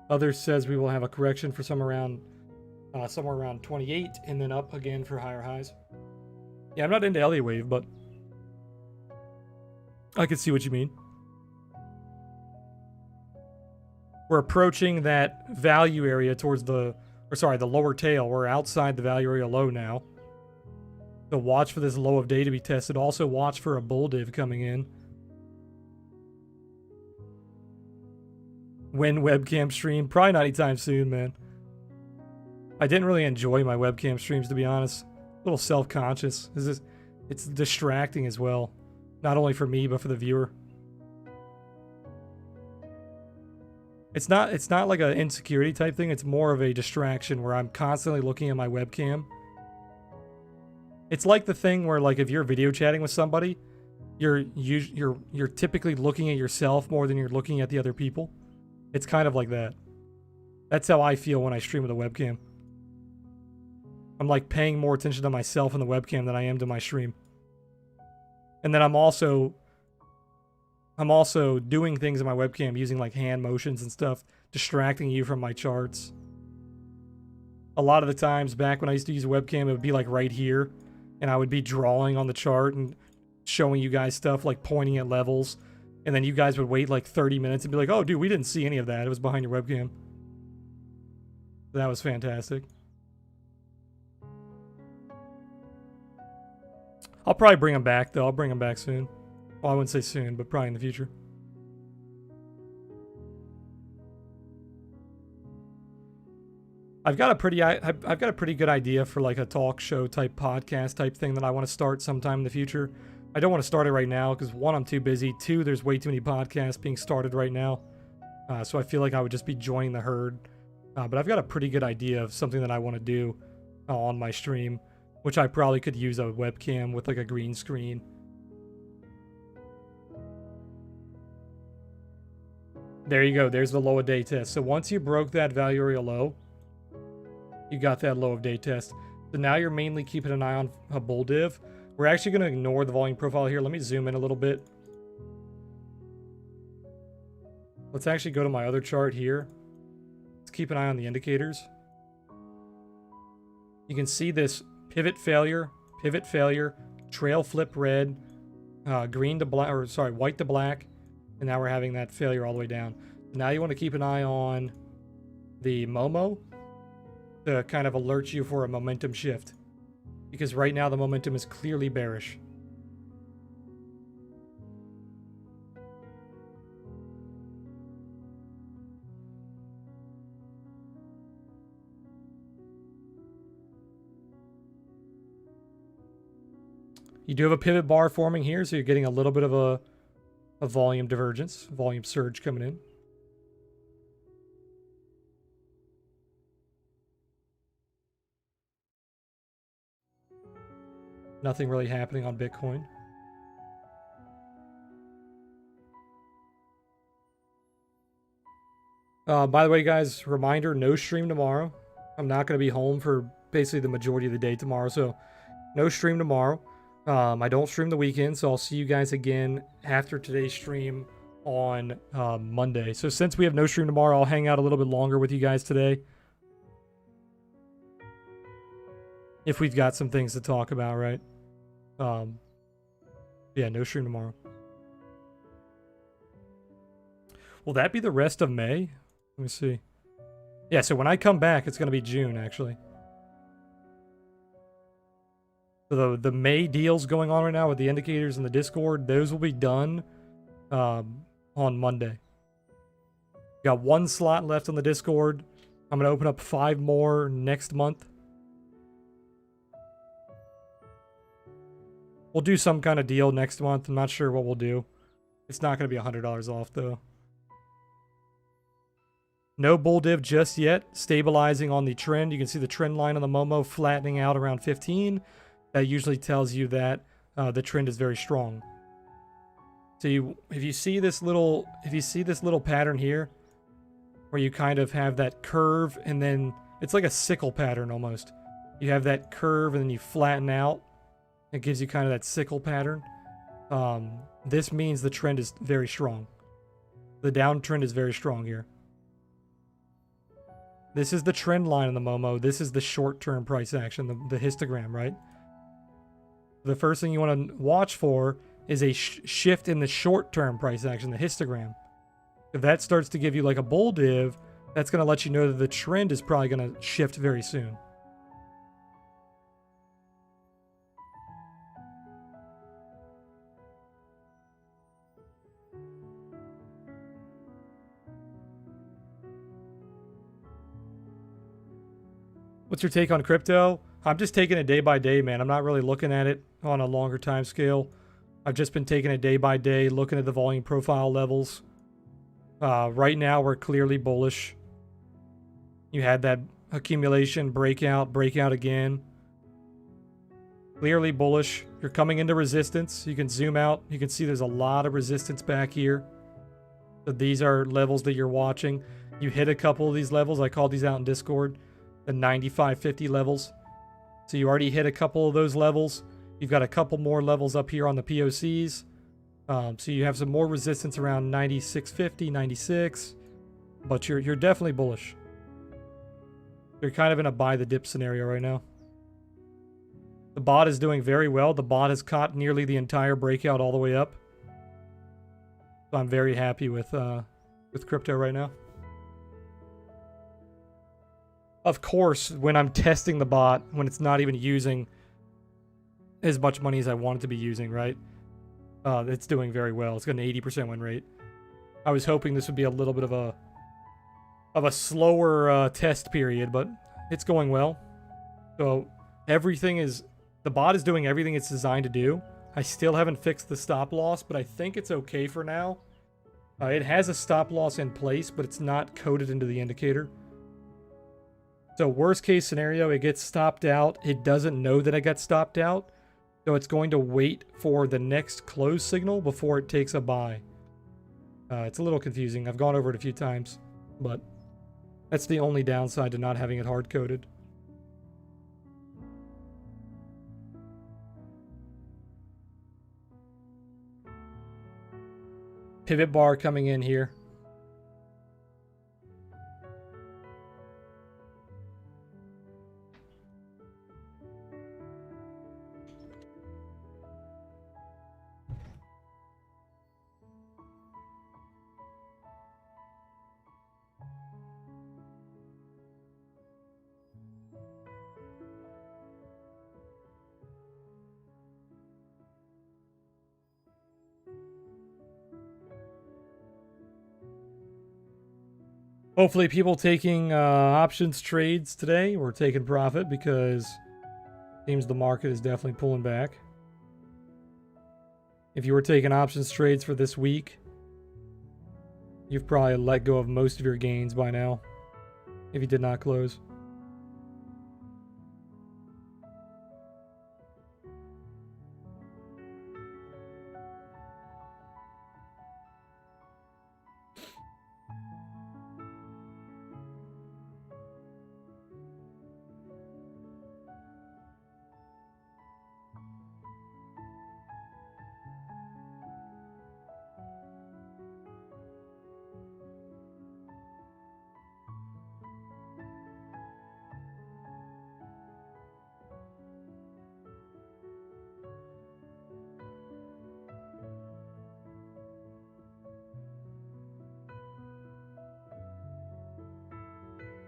Others says we will have a correction for somewhere around 28 and then up again for higher highs. Yeah, I'm not into Elliott wave, but I can see what you mean. We're approaching that value area towards the lower tail. We're outside the value area low now. So watch for this low of day to be tested. Also watch for a bull div coming in. When webcam stream? Probably not anytime soon, man. I didn't really enjoy my webcam streams, to be honest. A little self-conscious. It's distracting as well. Not only for me, but for the viewer. It's not like an insecurity type thing. It's more of a distraction where I'm constantly looking at my webcam. It's like the thing where, like, if you're video chatting with somebody, you're typically looking at yourself more than you're looking at the other people. It's kind of like that. That's how I feel when I stream with a webcam. I'm like paying more attention to myself in the webcam than I am to my stream. And then I'm also doing things in my webcam using like hand motions and stuff, distracting you from my charts. A lot of the times back when I used to use a webcam, it would be like right here, and I would be drawing on the chart and showing you guys stuff, like pointing at levels, and then you guys would wait like 30 minutes and be like, oh dude, we didn't see any of that. It was behind your webcam. That was fantastic. I'll probably bring them back though. I'll bring them back soon. Well, I wouldn't say soon, but probably in the future. I've got a pretty good idea for like a talk show type podcast type thing that I want to start sometime in the future. I don't want to start it right now because one, I'm too busy. Two, there's way too many podcasts being started right now. So I feel like I would just be joining the herd. But I've got a pretty good idea of something that I want to do on my stream, which I probably could use a webcam with like a green screen. There you go. There's the low of day test. So once you broke that value area low, you got that low of day test. So now you're mainly keeping an eye on a bull div. We're actually going to ignore the volume profile here. Let me zoom in a little bit. Let's actually go to my other chart here. Let's keep an eye on the indicators. You can see this pivot failure, trail flip red, green to black, or sorry, white to black. And now we're having that failure all the way down. Now you want to keep an eye on the Momo to kind of alert you for a momentum shift. Because right now the momentum is clearly bearish. You do have a pivot bar forming here, so you're getting a little bit of a volume divergence, volume surge coming in. Nothing really happening on Bitcoin. By the way, guys, reminder, no stream tomorrow. I'm not going to be home for basically the majority of the day tomorrow, so no stream tomorrow. I don't stream the weekend, so I'll see you guys again after today's stream on Monday. So since we have no stream tomorrow, I'll hang out a little bit longer with you guys today. If we've got some things to talk about, right? Yeah, no stream tomorrow. Will that be the rest of May? Let me see. Yeah, so when I come back, it's going to be June, actually. So the May deals going on right now with the indicators in the Discord, those will be done on Monday. Got one slot left on the Discord. I'm going to open up 5 more next month. We'll do some kind of deal next month. I'm not sure what we'll do. It's not going to be $100 off, though. No bull div just yet. Stabilizing on the trend. You can see the trend line on the Momo flattening out around 15. That usually tells you that the trend is very strong. So if you see this little pattern here, where you kind of have that curve, and then it's like a sickle pattern almost. You have that curve, and then you flatten out. It gives you kind of that sickle pattern. This means the trend is very strong. The downtrend is very strong here. This is the trend line on the Momo. This is the short-term price action, the histogram, right? The first thing you want to watch for is a shift in the short-term price action, the histogram. If that starts to give you like a bull div, that's going to let you know that the trend is probably going to shift very soon. What's your take on crypto? I'm just taking it day by day, man. I'm not really looking at it on a longer time scale. I've just been taking it day by day, looking at the volume profile levels. Right now, we're clearly bullish. You had that accumulation, breakout again. Clearly bullish. You're coming into resistance. You can zoom out. You can see there's a lot of resistance back here. So these are levels that you're watching. You hit a couple of these levels. I called these out in Discord, the 95.50 levels. So you already hit a couple of those levels. You've got a couple more levels up here on the POCs. So you have some more resistance around 96.50, 96. But you're definitely bullish. You're kind of in a buy the dip scenario right now. The bot is doing very well. The bot has caught nearly the entire breakout all the way up. So I'm very happy with crypto right now. Of course, when I'm testing the bot, when it's not even using as much money as I want it to be using, right? It's doing very well. It's got an 80% win rate. I was hoping this would be a little bit of a slower test period, but it's going well. So the bot is doing everything it's designed to do. I still haven't fixed the stop loss, but I think it's okay for now. It has a stop loss in place, but it's not coded into the indicator. So worst case scenario, it gets stopped out. It doesn't know that it got stopped out. So it's going to wait for the next close signal before it takes a buy. It's a little confusing. I've gone over it a few times, but that's the only downside to not having it hard-coded. Pivot bar coming in here. Hopefully people taking options trades today were taking profit because it seems the market is definitely pulling back. If you were taking options trades for this week, you've probably let go of most of your gains by now if you did not close.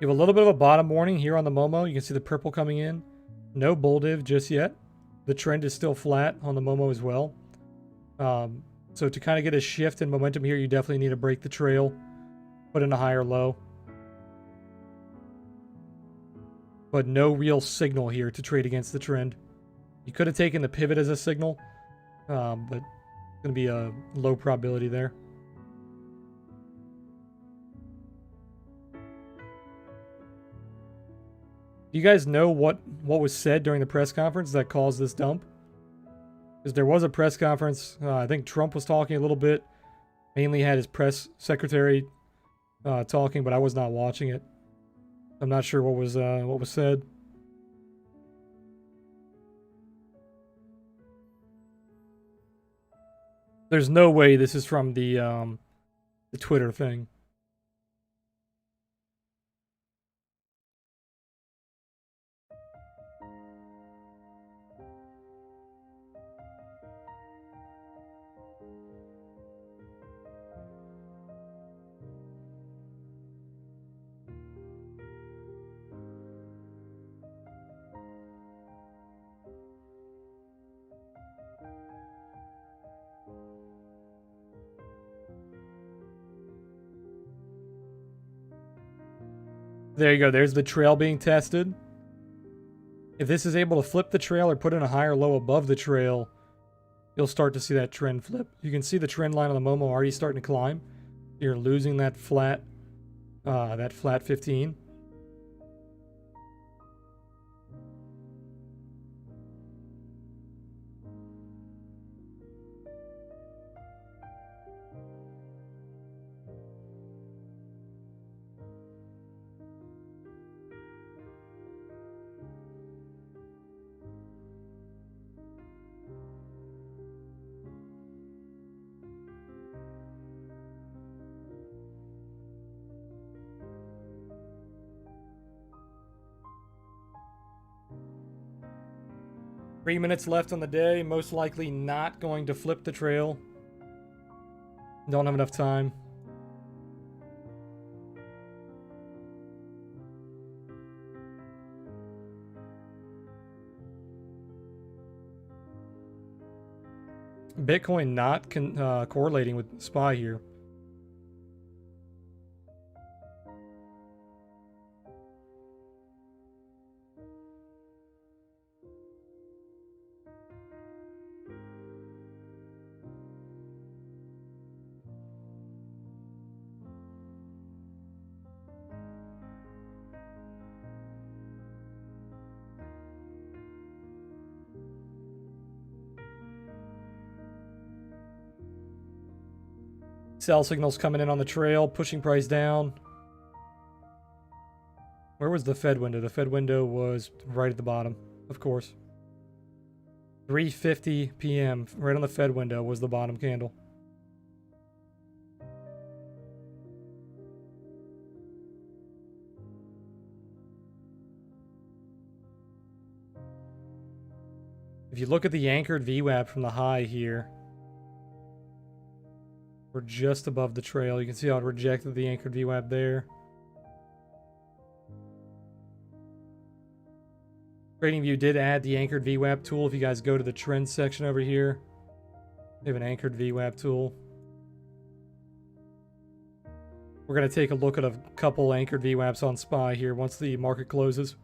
You have a little bit of a bottom warning here on the Momo. You can see the purple coming in. No bull div just yet. The trend is still flat on the Momo as well. So to kind of get a shift in momentum here, you definitely need to break the trail, put in a higher low. But no real signal here to trade against the trend. You could have taken the pivot as a signal, but it's going to be a low probability there. Do you guys know what was said during the press conference that caused this dump? Because there was a press conference. I think Trump was talking a little bit. Mainly had his press secretary talking, but I was not watching it. I'm not sure what was said. There's no way this is from the Twitter thing. There you go. There's the trail being tested. If this is able to flip the trail or put in a higher low above the trail, you'll start to see that trend flip. You can see the trend line on the Momo already starting to climb. You're losing that flat 15. 3 minutes left on the day. Most likely not going to flip the trail. Don't have enough time. Bitcoin not correlating with SPY here. Sell signals coming in on the trail, pushing price down. Where was the Fed window? The Fed window was right at the bottom, of course. 3:50 p.m. right on the Fed window was the bottom candle. If you look at the anchored VWAP from the high here, we're just above the trail. You can see how it rejected the anchored VWAP there. TradingView did add the anchored VWAP tool. If you guys go to the trends section over here, they have an anchored VWAP tool. We're going to take a look at a couple anchored VWAPs on SPY here once the market closes.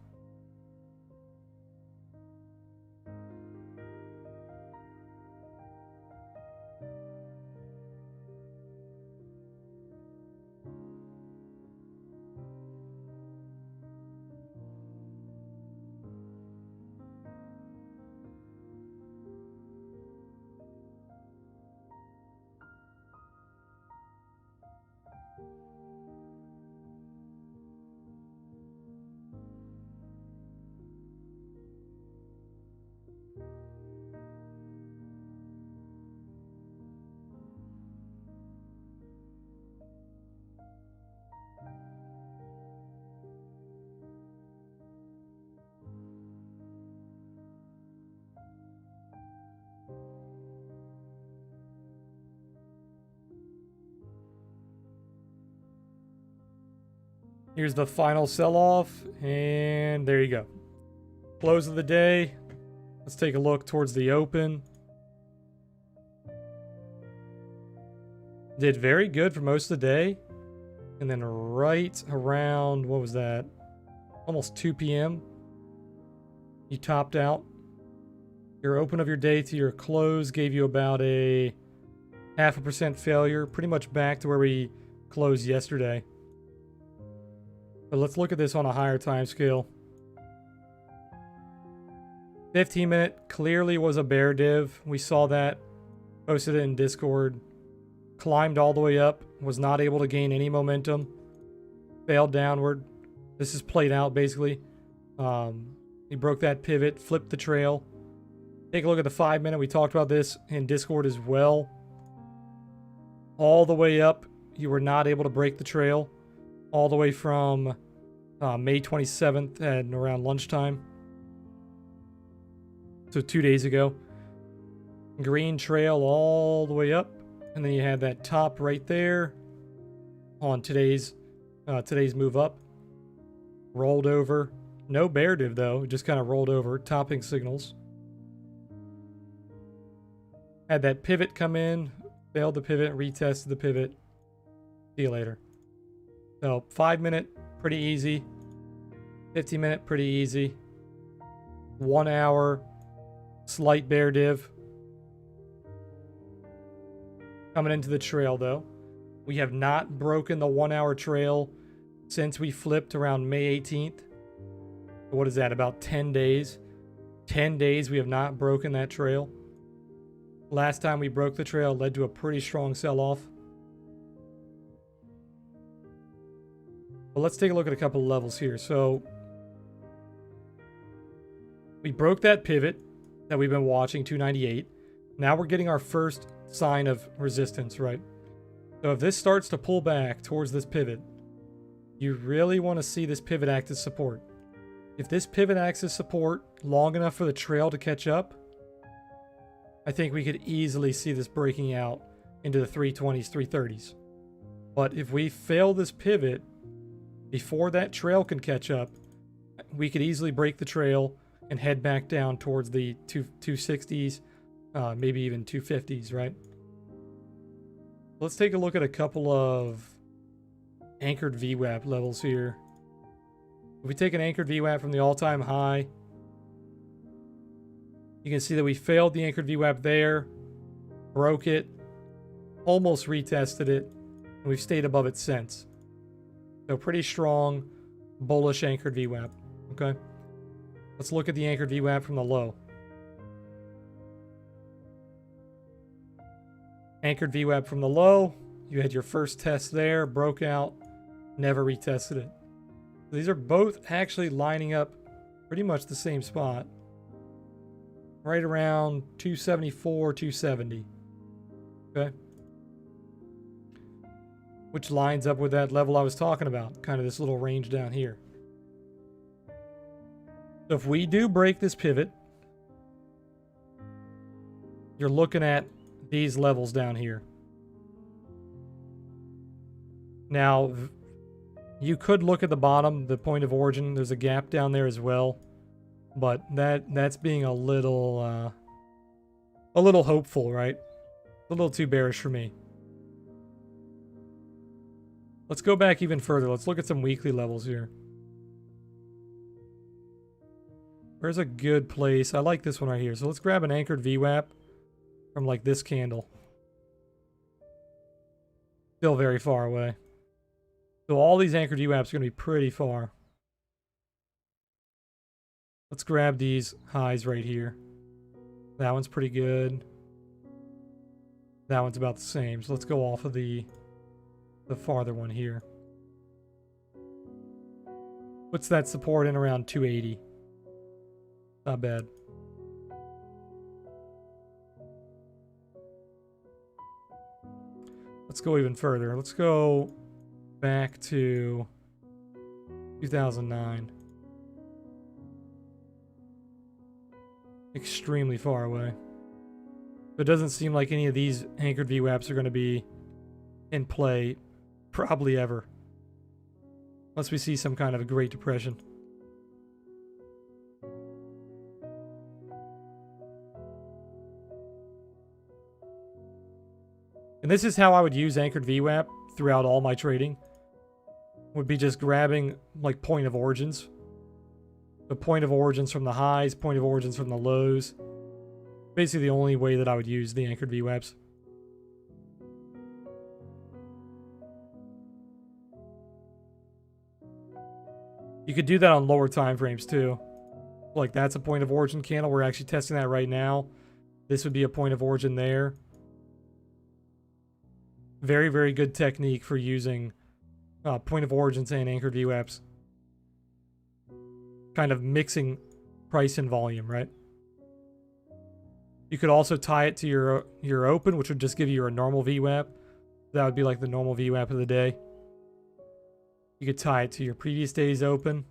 Here's the final sell-off, and there you go. Close of the day. Let's take a look towards the open. Did very good for most of the day. And then right around, what was that? Almost 2 p.m. You topped out. Your open of your day to your close gave you about a 0.5% failure. Pretty much back to where we closed yesterday. But let's look at this on a higher time scale. 15-minute clearly was a bear div. We saw that. Posted it in Discord. Climbed all the way up. Was not able to gain any momentum. Failed downward. This is played out basically. He broke that pivot. Flipped the trail. Take a look at the 5-minute. We talked about this in Discord as well. All the way up. You were not able to break the trail. All the way from May 27th at around lunchtime. So 2 days ago. Green trail all the way up. And then you had that top right there on today's move up. Rolled over. No bear div though. It just kind of rolled over. Topping signals. Had that pivot come in. Failed the pivot. Retested the pivot. See you later. So 5-minute, pretty easy. 15-minute, pretty easy. 1 hour, slight bear div. Coming into the trail though. We have not broken the 1 hour trail since we flipped around May 18th. What is that, about 10 days? 10 days we have not broken that trail. Last time we broke the trail led to a pretty strong sell-off. But let's take a look at a couple of levels here. So we broke that pivot that we've been watching, 298. Now we're getting our first sign of resistance, right? So if this starts to pull back towards this pivot, you really want to see this pivot act as support. If this pivot acts as support long enough for the trail to catch up, I think we could easily see this breaking out into the 320s, 330s. But if we fail this pivot before that trail can catch up, we could easily break the trail and head back down towards the 260s, maybe even 250s, right? Let's take a look at a couple of anchored VWAP levels here. If we take an anchored VWAP from the all-time high, you can see that we failed the anchored VWAP there, broke it, almost retested it, and we've stayed above it since. So pretty strong, bullish anchored VWAP, okay? Let's look at the anchored VWAP from the low. Anchored VWAP from the low, you had your first test there, broke out, never retested it. These are both actually lining up pretty much the same spot. Right around 274, 270. Okay? Which lines up with that level I was talking about. Kind of this little range down here. So if we do break this pivot, you're looking at these levels down here. Now, you could look at the bottom, the point of origin. There's a gap down there as well. But that's being a little hopeful, right? A little too bearish for me. Let's go back even further. Let's look at some weekly levels here. Where's a good place? I like this one right here. So let's grab an anchored VWAP from like this candle. Still very far away. So all these anchored VWAPs are going to be pretty far. Let's grab these highs right here. That one's pretty good. That one's about the same. So let's go off of the farther one here. What's that support in around 280? Not bad. Let's go even further. Let's go back to 2009. Extremely far away. So it doesn't seem like any of these anchored VWAPs are going to be in play probably ever. Unless we see some kind of a Great Depression. And this is how I would use anchored VWAP throughout all my trading. Would be just grabbing like point of origins. The point of origins from the highs, point of origins from the lows. Basically the only way that I would use the anchored VWAPs. You could do that on lower time frames too. Like that's a point of origin candle. We're actually testing that right now. This would be a point of origin there. Very, very good technique for using point of origins and anchored VWAPs. Kind of mixing price and volume, right? You could also tie it to your open, which would just give you a normal VWAP. That would be like the normal VWAP of the day. You could tie it to your previous day's open.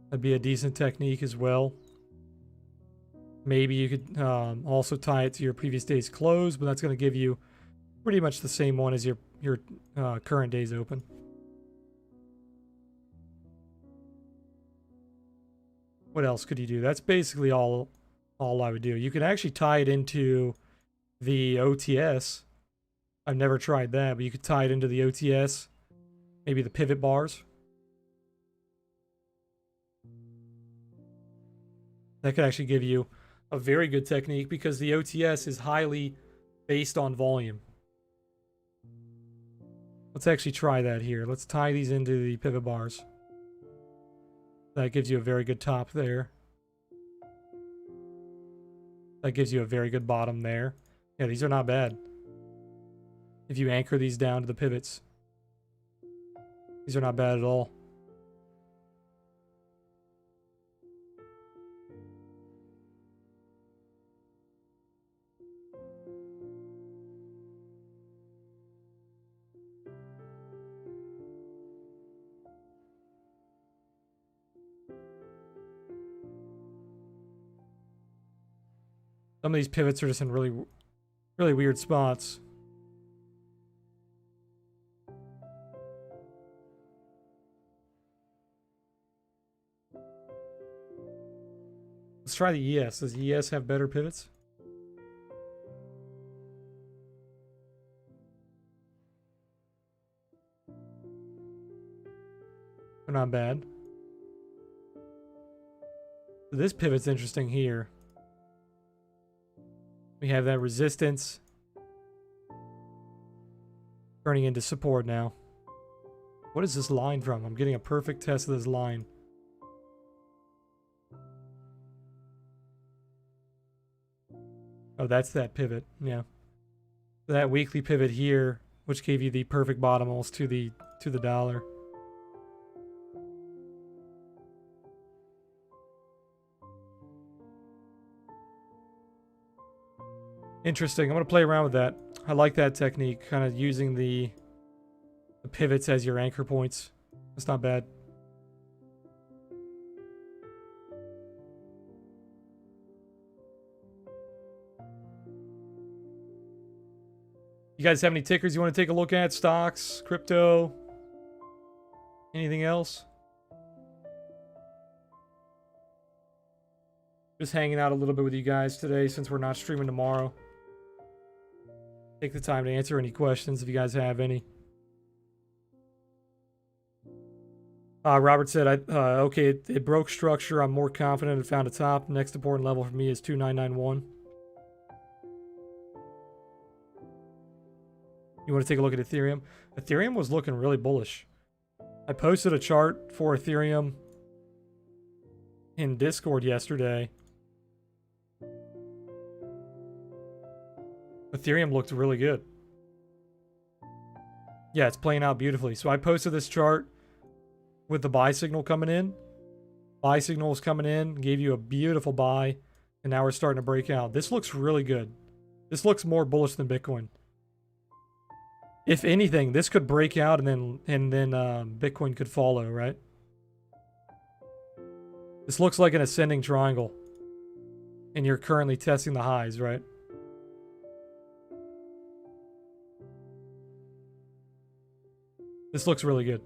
That'd be a decent technique as well. Maybe you could also tie it to your previous day's close, but that's going to give you pretty much the same one as your current day's open. What else could you do? That's basically all I would do. You could actually tie it into the OTS. I've never tried that, but you could tie it into the OTS. Maybe the pivot bars. That could actually give you a very good technique because the OTS is highly based on volume. Let's actually try that here. Let's tie these into the pivot bars. That gives you a very good top there. That gives you a very good bottom there. Yeah, these are not bad. If you anchor these down to the pivots. These are not bad at all. Some of these pivots are just in really, really weird spots. Let's try the ES. Does ES have better pivots? They're not bad. This pivot's interesting here. We have that resistance turning into support now. What is this line from? I'm getting a perfect test of this line. Oh, that's that pivot. Yeah. That weekly pivot here, which gave you the perfect bottom almost to the dollar. Interesting. I'm going to play around with that. I like that technique, kind of using the pivots as your anchor points. That's not bad. You guys have any tickers you want to take a look at? Stocks, crypto, anything else? Just hanging out a little bit with you guys today since we're not streaming tomorrow. Take the time to answer any questions if you guys have any. Robert said, okay, it broke structure. I'm more confident it found a top. Next important level for me is 2991. You want to take a look at Ethereum? Ethereum was looking really bullish. I posted a chart for Ethereum in Discord yesterday. Ethereum looked really good. Yeah, it's playing out beautifully. So I posted this chart with the buy signal coming in. Buy signal was coming in, gave you a beautiful buy, and now we're starting to break out. This looks really good. This looks more bullish than Bitcoin. If anything, this could break out and then Bitcoin could follow, right? This looks like an ascending triangle. And you're currently testing the highs, right? This looks really good.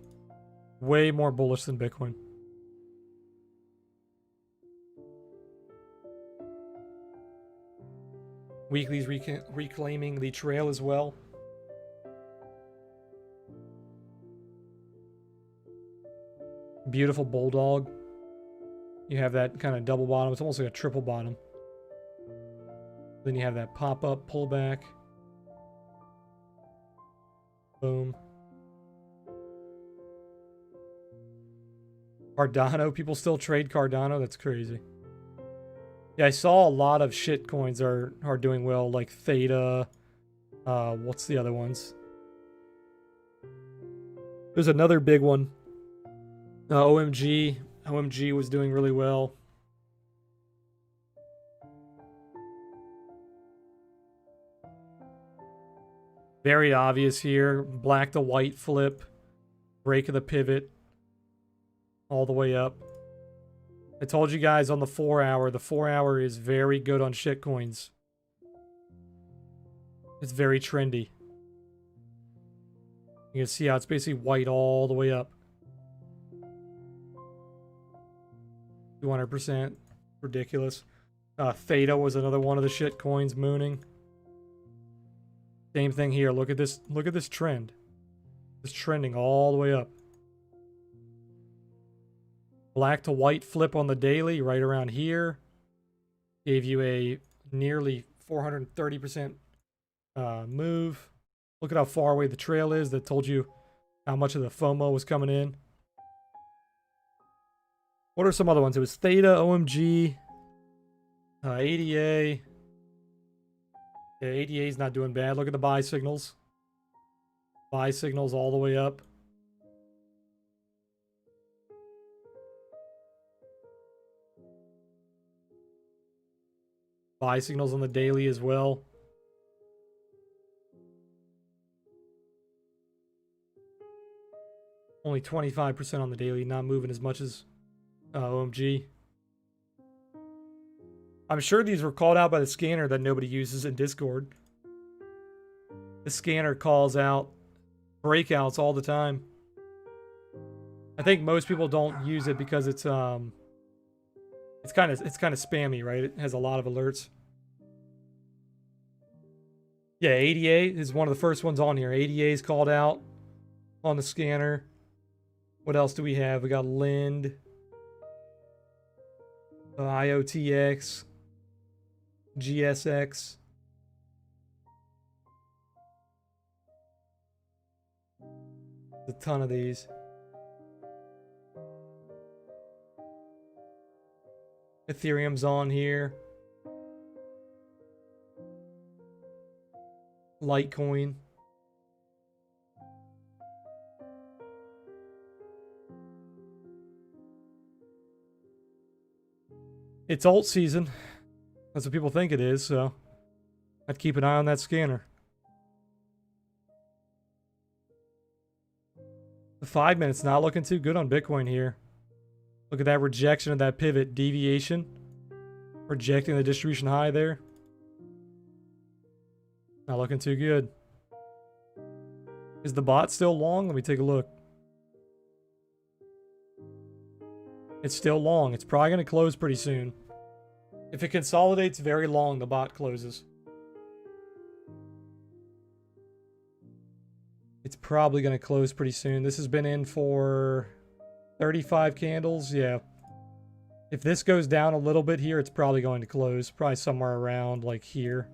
Way more bullish than Bitcoin. Weekly's reclaiming the trail as well. Beautiful bulldog. You have that kind of double bottom. It's almost like a triple bottom. Then you have that pop-up pullback. Boom. Cardano. People still trade Cardano. That's crazy. Yeah, I saw a lot of shit coins are doing well, like Theta. What's the other ones? There's another big one. OMG. OMG was doing really well. Very obvious here. Black to white flip. Break of the pivot. All the way up. I told you guys on the 4 hour. The 4 hour is very good on shitcoins. It's very trendy. You can see how it's basically white all the way up. 200%. Ridiculous. Theta was another one of the shit coins mooning. Same thing here. Look at this. Look at this trend. It's trending all the way up. Black to white flip on the daily right around here. Gave you a nearly 430% move. Look at how far away the trail is. That told you how much of the FOMO was coming in. What are some other ones? It was Theta, OMG, ADA. Yeah, ADA is not doing bad. Look at the buy signals. Buy signals all the way up. Buy signals on the daily as well. Only 25% on the daily, not moving as much as OMG. I'm sure these were called out by the scanner that nobody uses in Discord. The scanner calls out breakouts all the time. I think most people don't use it because it's kind of spammy, right? It has a lot of alerts. Yeah, ADA is one of the first ones on here. ADA is called out on the scanner. What else do we have? We got Lind, IOTX, GSX. A ton of these. Ethereum's on here. Litecoin. It's alt season. That's what people think it is, so I'd keep an eye on that scanner. The 5 minutes not looking too good on Bitcoin here. Look at that rejection of that pivot deviation. Rejecting the distribution high there. Not looking too good. Is the bot still long? Let me take a look. It's still long. It's probably going to close pretty soon. If it consolidates very long, the bot closes. It's probably going to close pretty soon. This has been in for 35 candles. Yeah. If this goes down a little bit here, it's probably going to close. Probably somewhere around like here.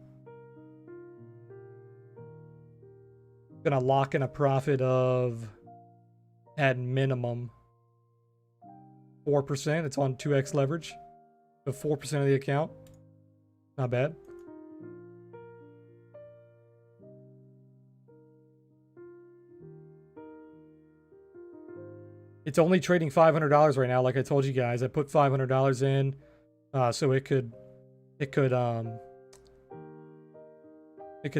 Gonna lock in a profit of, at minimum, 4%. It's on 2x leverage. So 4% of the account. Not bad. It's only trading $500 right now, like I told you guys. I put $500 in, so it could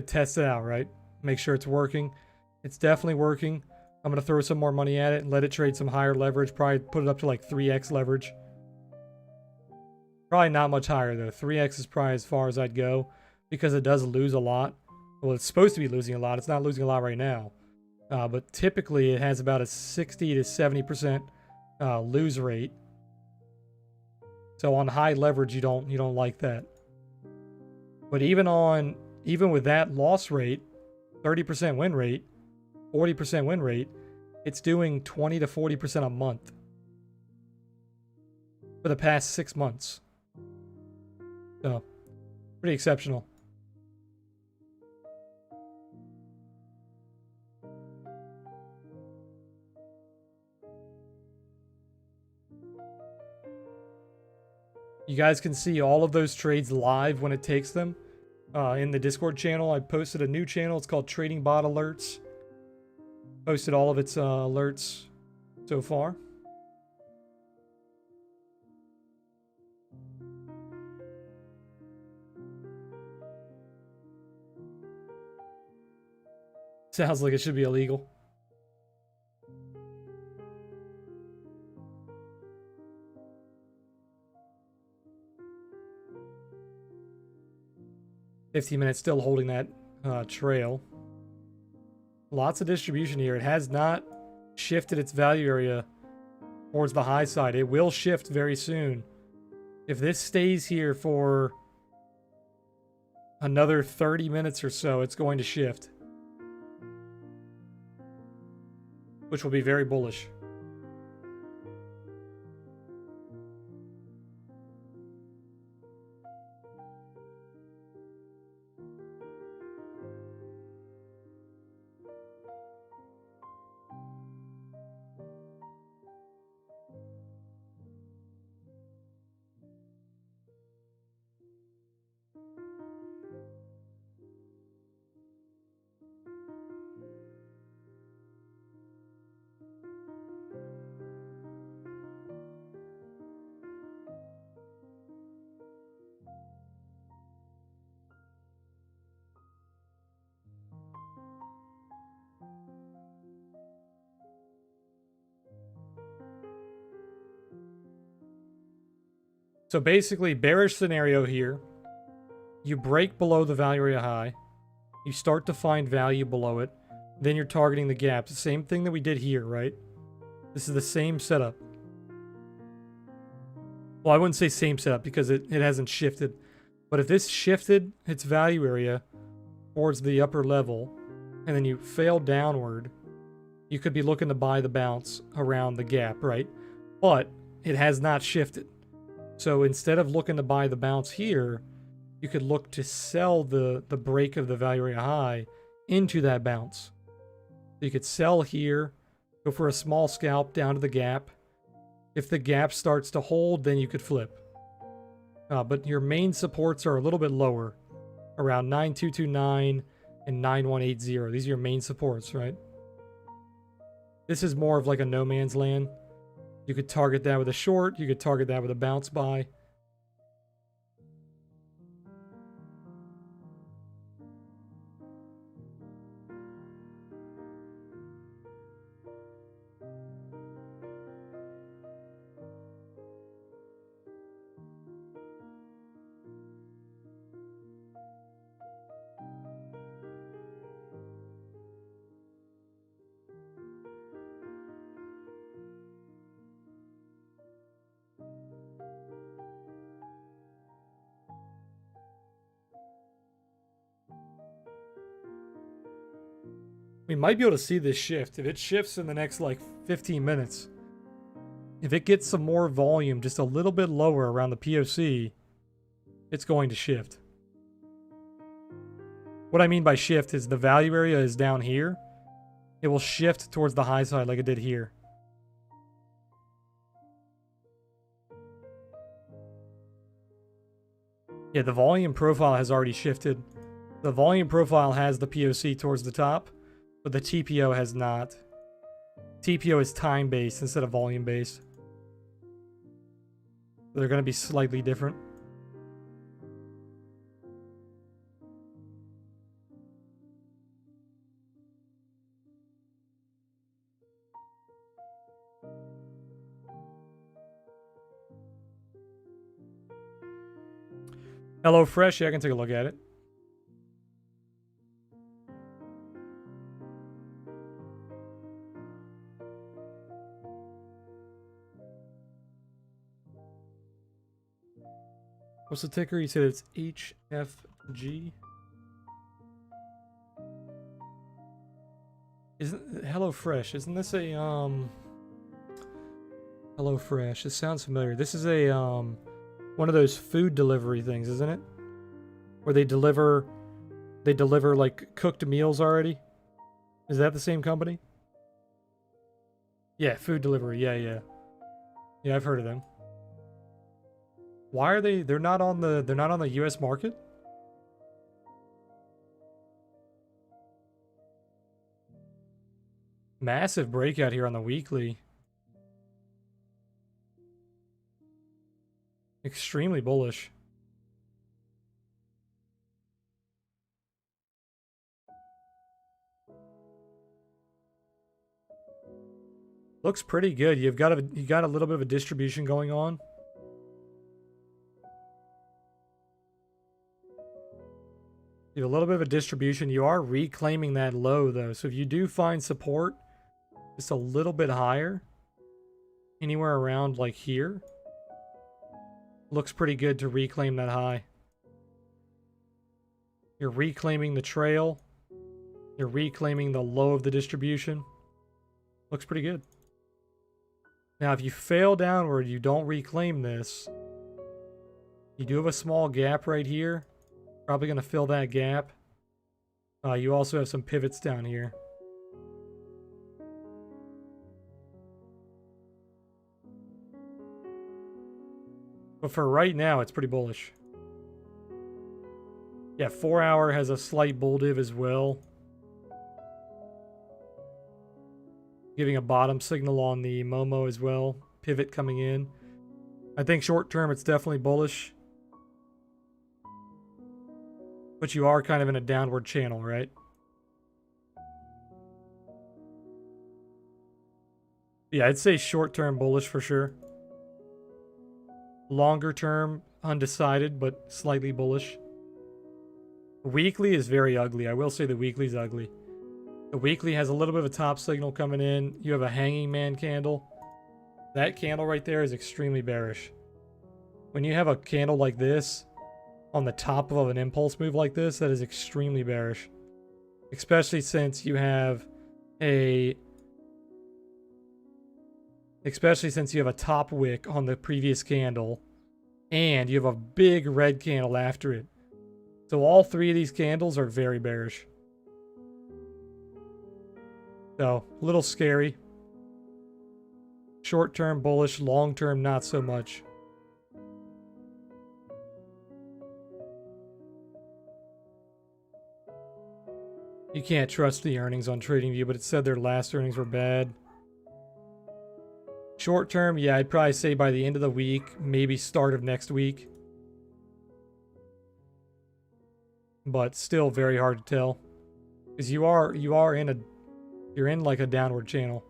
test it out, right? Make sure it's working. It's definitely working. I'm gonna throw some more money at it and let it trade some higher leverage. Probably put it up to like 3x leverage. Probably not much higher though. 3x is probably as far as I'd go because it does lose a lot. Well, it's supposed to be losing a lot. It's not losing a lot right now. But typically it has about a 60 to 70% lose rate. So on high leverage, you don't like that. But even with that loss rate, 30% win rate, 40% win rate, it's doing 20 to 40% a month for the past 6 months. So pretty exceptional. You guys can see all of those trades live when it takes them. In the Discord channel, I posted a new channel. It's called Trading Bot Alerts. Posted all of its alerts so far. Sounds like it should be illegal. $15 minutes still holding that trail. Lots of distribution here. It has not shifted its value area towards the high side. It will shift very soon. If this stays here for another 30 minutes or so, it's going to shift, which will be very bullish. So basically, bearish scenario here. You break below the value area high. You start to find value below it. Then you're targeting the gap. The same thing that we did here, right? This is the same setup. Well, I wouldn't say same setup because it hasn't shifted. But if this shifted its value area towards the upper level, and then you fail downward, you could be looking to buy the bounce around the gap, right? But it has not shifted. So instead of looking to buy the bounce here, you could look to sell the break of the value area high into that bounce. So you could sell here, go for a small scalp down to the gap. If the gap starts to hold, then you could flip. But your main supports are a little bit lower, around 9229 and 9180. These are your main supports, right? This is more of like a no man's land. You could target that with a short. You could target that with a bounce buy. We might be able to see this shift. If it shifts in the next like 15 minutes, if it gets some more volume just a little bit lower around the POC, it's going to shift. What I mean by shift is the value area is down here. It will shift towards the high side like it did here. Yeah, the volume profile has already shifted. The volume profile has the POC towards the top, but the TPO has not. TPO is time-based instead of volume-based. They're going to be slightly different. Hello Fresh, yeah, I can take a look at it. What's the ticker? You said it's HFG. Isn't HelloFresh? Isn't this a HelloFresh? This sounds familiar. This is a one of those food delivery things, isn't it? Where they deliver like cooked meals already. Is that the same company? Yeah, food delivery. Yeah. Yeah, I've heard of them. Why are they're not on the US market? Massive breakout here on the weekly. Extremely bullish. Looks pretty good. You got a little bit of a distribution going on. You have a little bit of a distribution. You are reclaiming that low though. So if you do find support just a little bit higher, anywhere around like here, looks pretty good to reclaim that high. You're reclaiming the trail. You're reclaiming the low of the distribution. Looks pretty good. Now, if you fail downward, you don't reclaim this. You do have a small gap right here. Probably going to fill that gap. You also have some pivots down here. But for right now, it's pretty bullish. Yeah, 4 hour has a slight bull div as well. Giving a bottom signal on the Momo as well. Pivot coming in. I think short term it's definitely bullish. But you are kind of in a downward channel, right? Yeah, I'd say short term bullish for sure. Longer term, undecided, but slightly bullish. Weekly is very ugly. I will say the weekly's ugly. The weekly has a little bit of a top signal coming in. You have a hanging man candle. That candle right there is extremely bearish. When you have a candle like this on the top of an impulse move like this, that is extremely bearish. Especially since you have a top wick on the previous candle and you have a big red candle after it. So all three of these candles are very bearish. So, a little scary. Short term bullish, long term not so much. You can't trust the earnings on TradingView, but it said their last earnings were bad. Short term, yeah, I'd probably say by the end of the week, maybe start of next week. But still very hard to tell. Because you're in like a downward channel.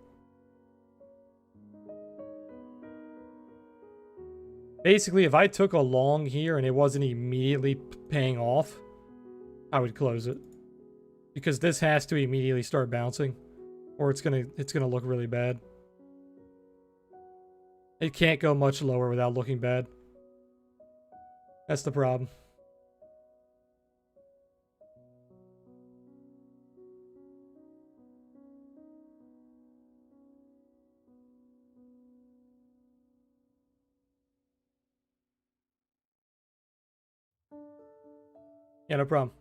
Basically, if I took a long here and it wasn't immediately paying off, I would close it. Because this has to immediately start bouncing, or it's gonna look really bad. It can't go much lower without looking bad. That's the problem. Yeah, no problem.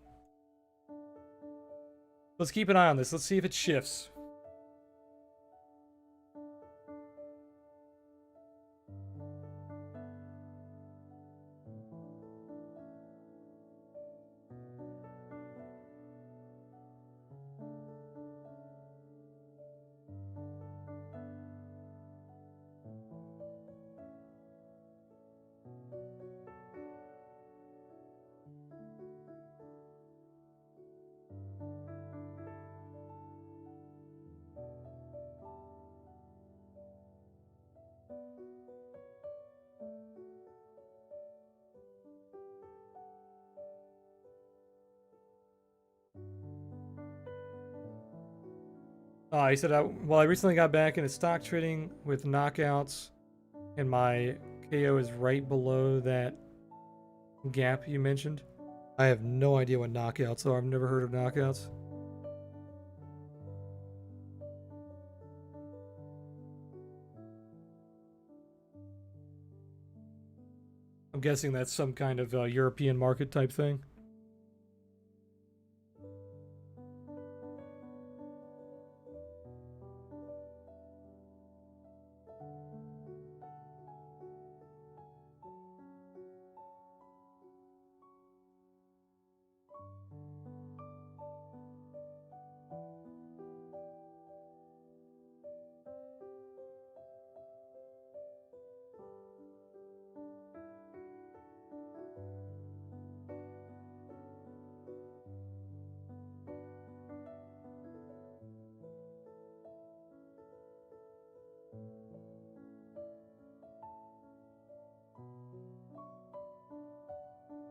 Let's keep an eye on this. Let's see if it shifts. He said, I recently got back into stock trading with knockouts, and my KO is right below that gap you mentioned. I have no idea what knockouts are. I've never heard of knockouts. I'm guessing that's some kind of European market type thing.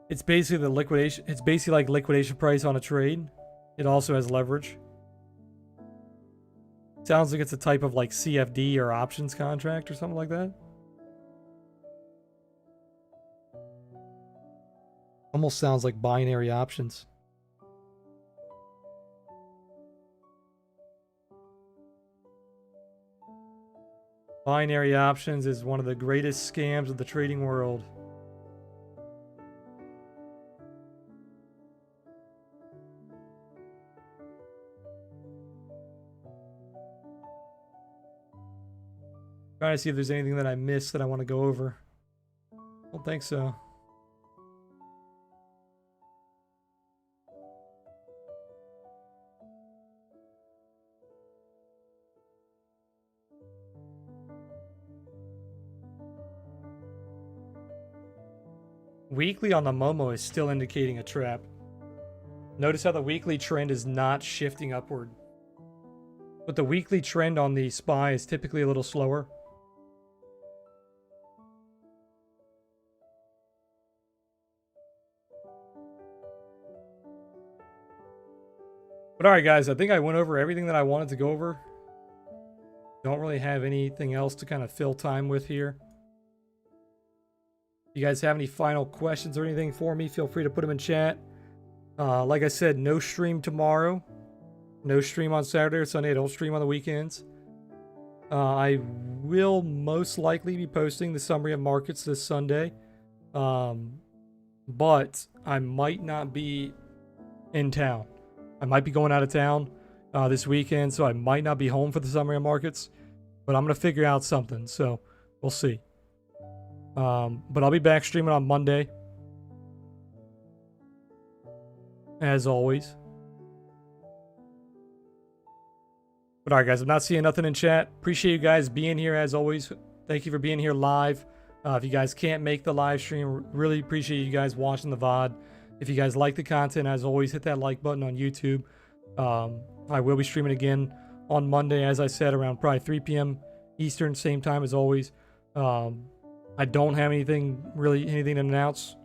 It's basically the liquidation. It's basically like liquidation price on a trade. It also has leverage. Sounds like it's a type of like CFD or options contract or something like that. Almost sounds like binary options. Binary options is one of the greatest scams of the trading world. Trying to see if there's anything that I missed that I want to go over. Don't think so. Weekly on the Momo is still indicating a trap. Notice how the weekly trend is not shifting upward. But the weekly trend on the SPY is typically a little slower. But all right, guys, I think I went over everything that I wanted to go over. Don't really have anything else to kind of fill time with here. If you guys have any final questions or anything for me, feel free to put them in chat. Like I said, no stream tomorrow. No stream on Saturday or Sunday. I don't stream on the weekends. I will most likely be posting the summary of markets this Sunday. But I might not be in town. I might be going out of town this weekend, so I might not be home for the summary of markets. But I'm going to figure out something, so we'll see. But I'll be back streaming on Monday, as always. But alright, guys, I'm not seeing nothing in chat. Appreciate you guys being here, as always. Thank you for being here live. If you guys can't make the live stream, really appreciate you guys watching the VOD. If you guys like the content, as always, hit that like button on YouTube. I will be streaming again on Monday, as I said, around probably 3 p.m. Eastern, same time as always. I don't have anything to announce,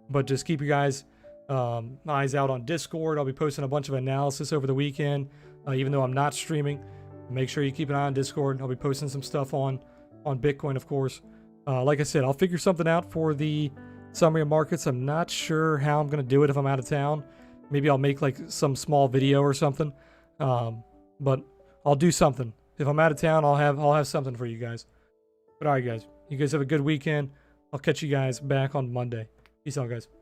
but just keep you guys eyes out on Discord. I'll be posting a bunch of analysis over the weekend, even though I'm not streaming. Make sure you keep an eye on Discord. I'll be posting some stuff on Bitcoin, of course. Like I said, I'll figure something out for the summary of markets. I'm not sure how I'm going to do it if I'm out of town. Maybe I'll make like some small video or something. But I'll do something. If I'm out of town, I'll have something for you guys. But all right, guys. You guys have a good weekend. I'll catch you guys back on Monday. Peace out, guys.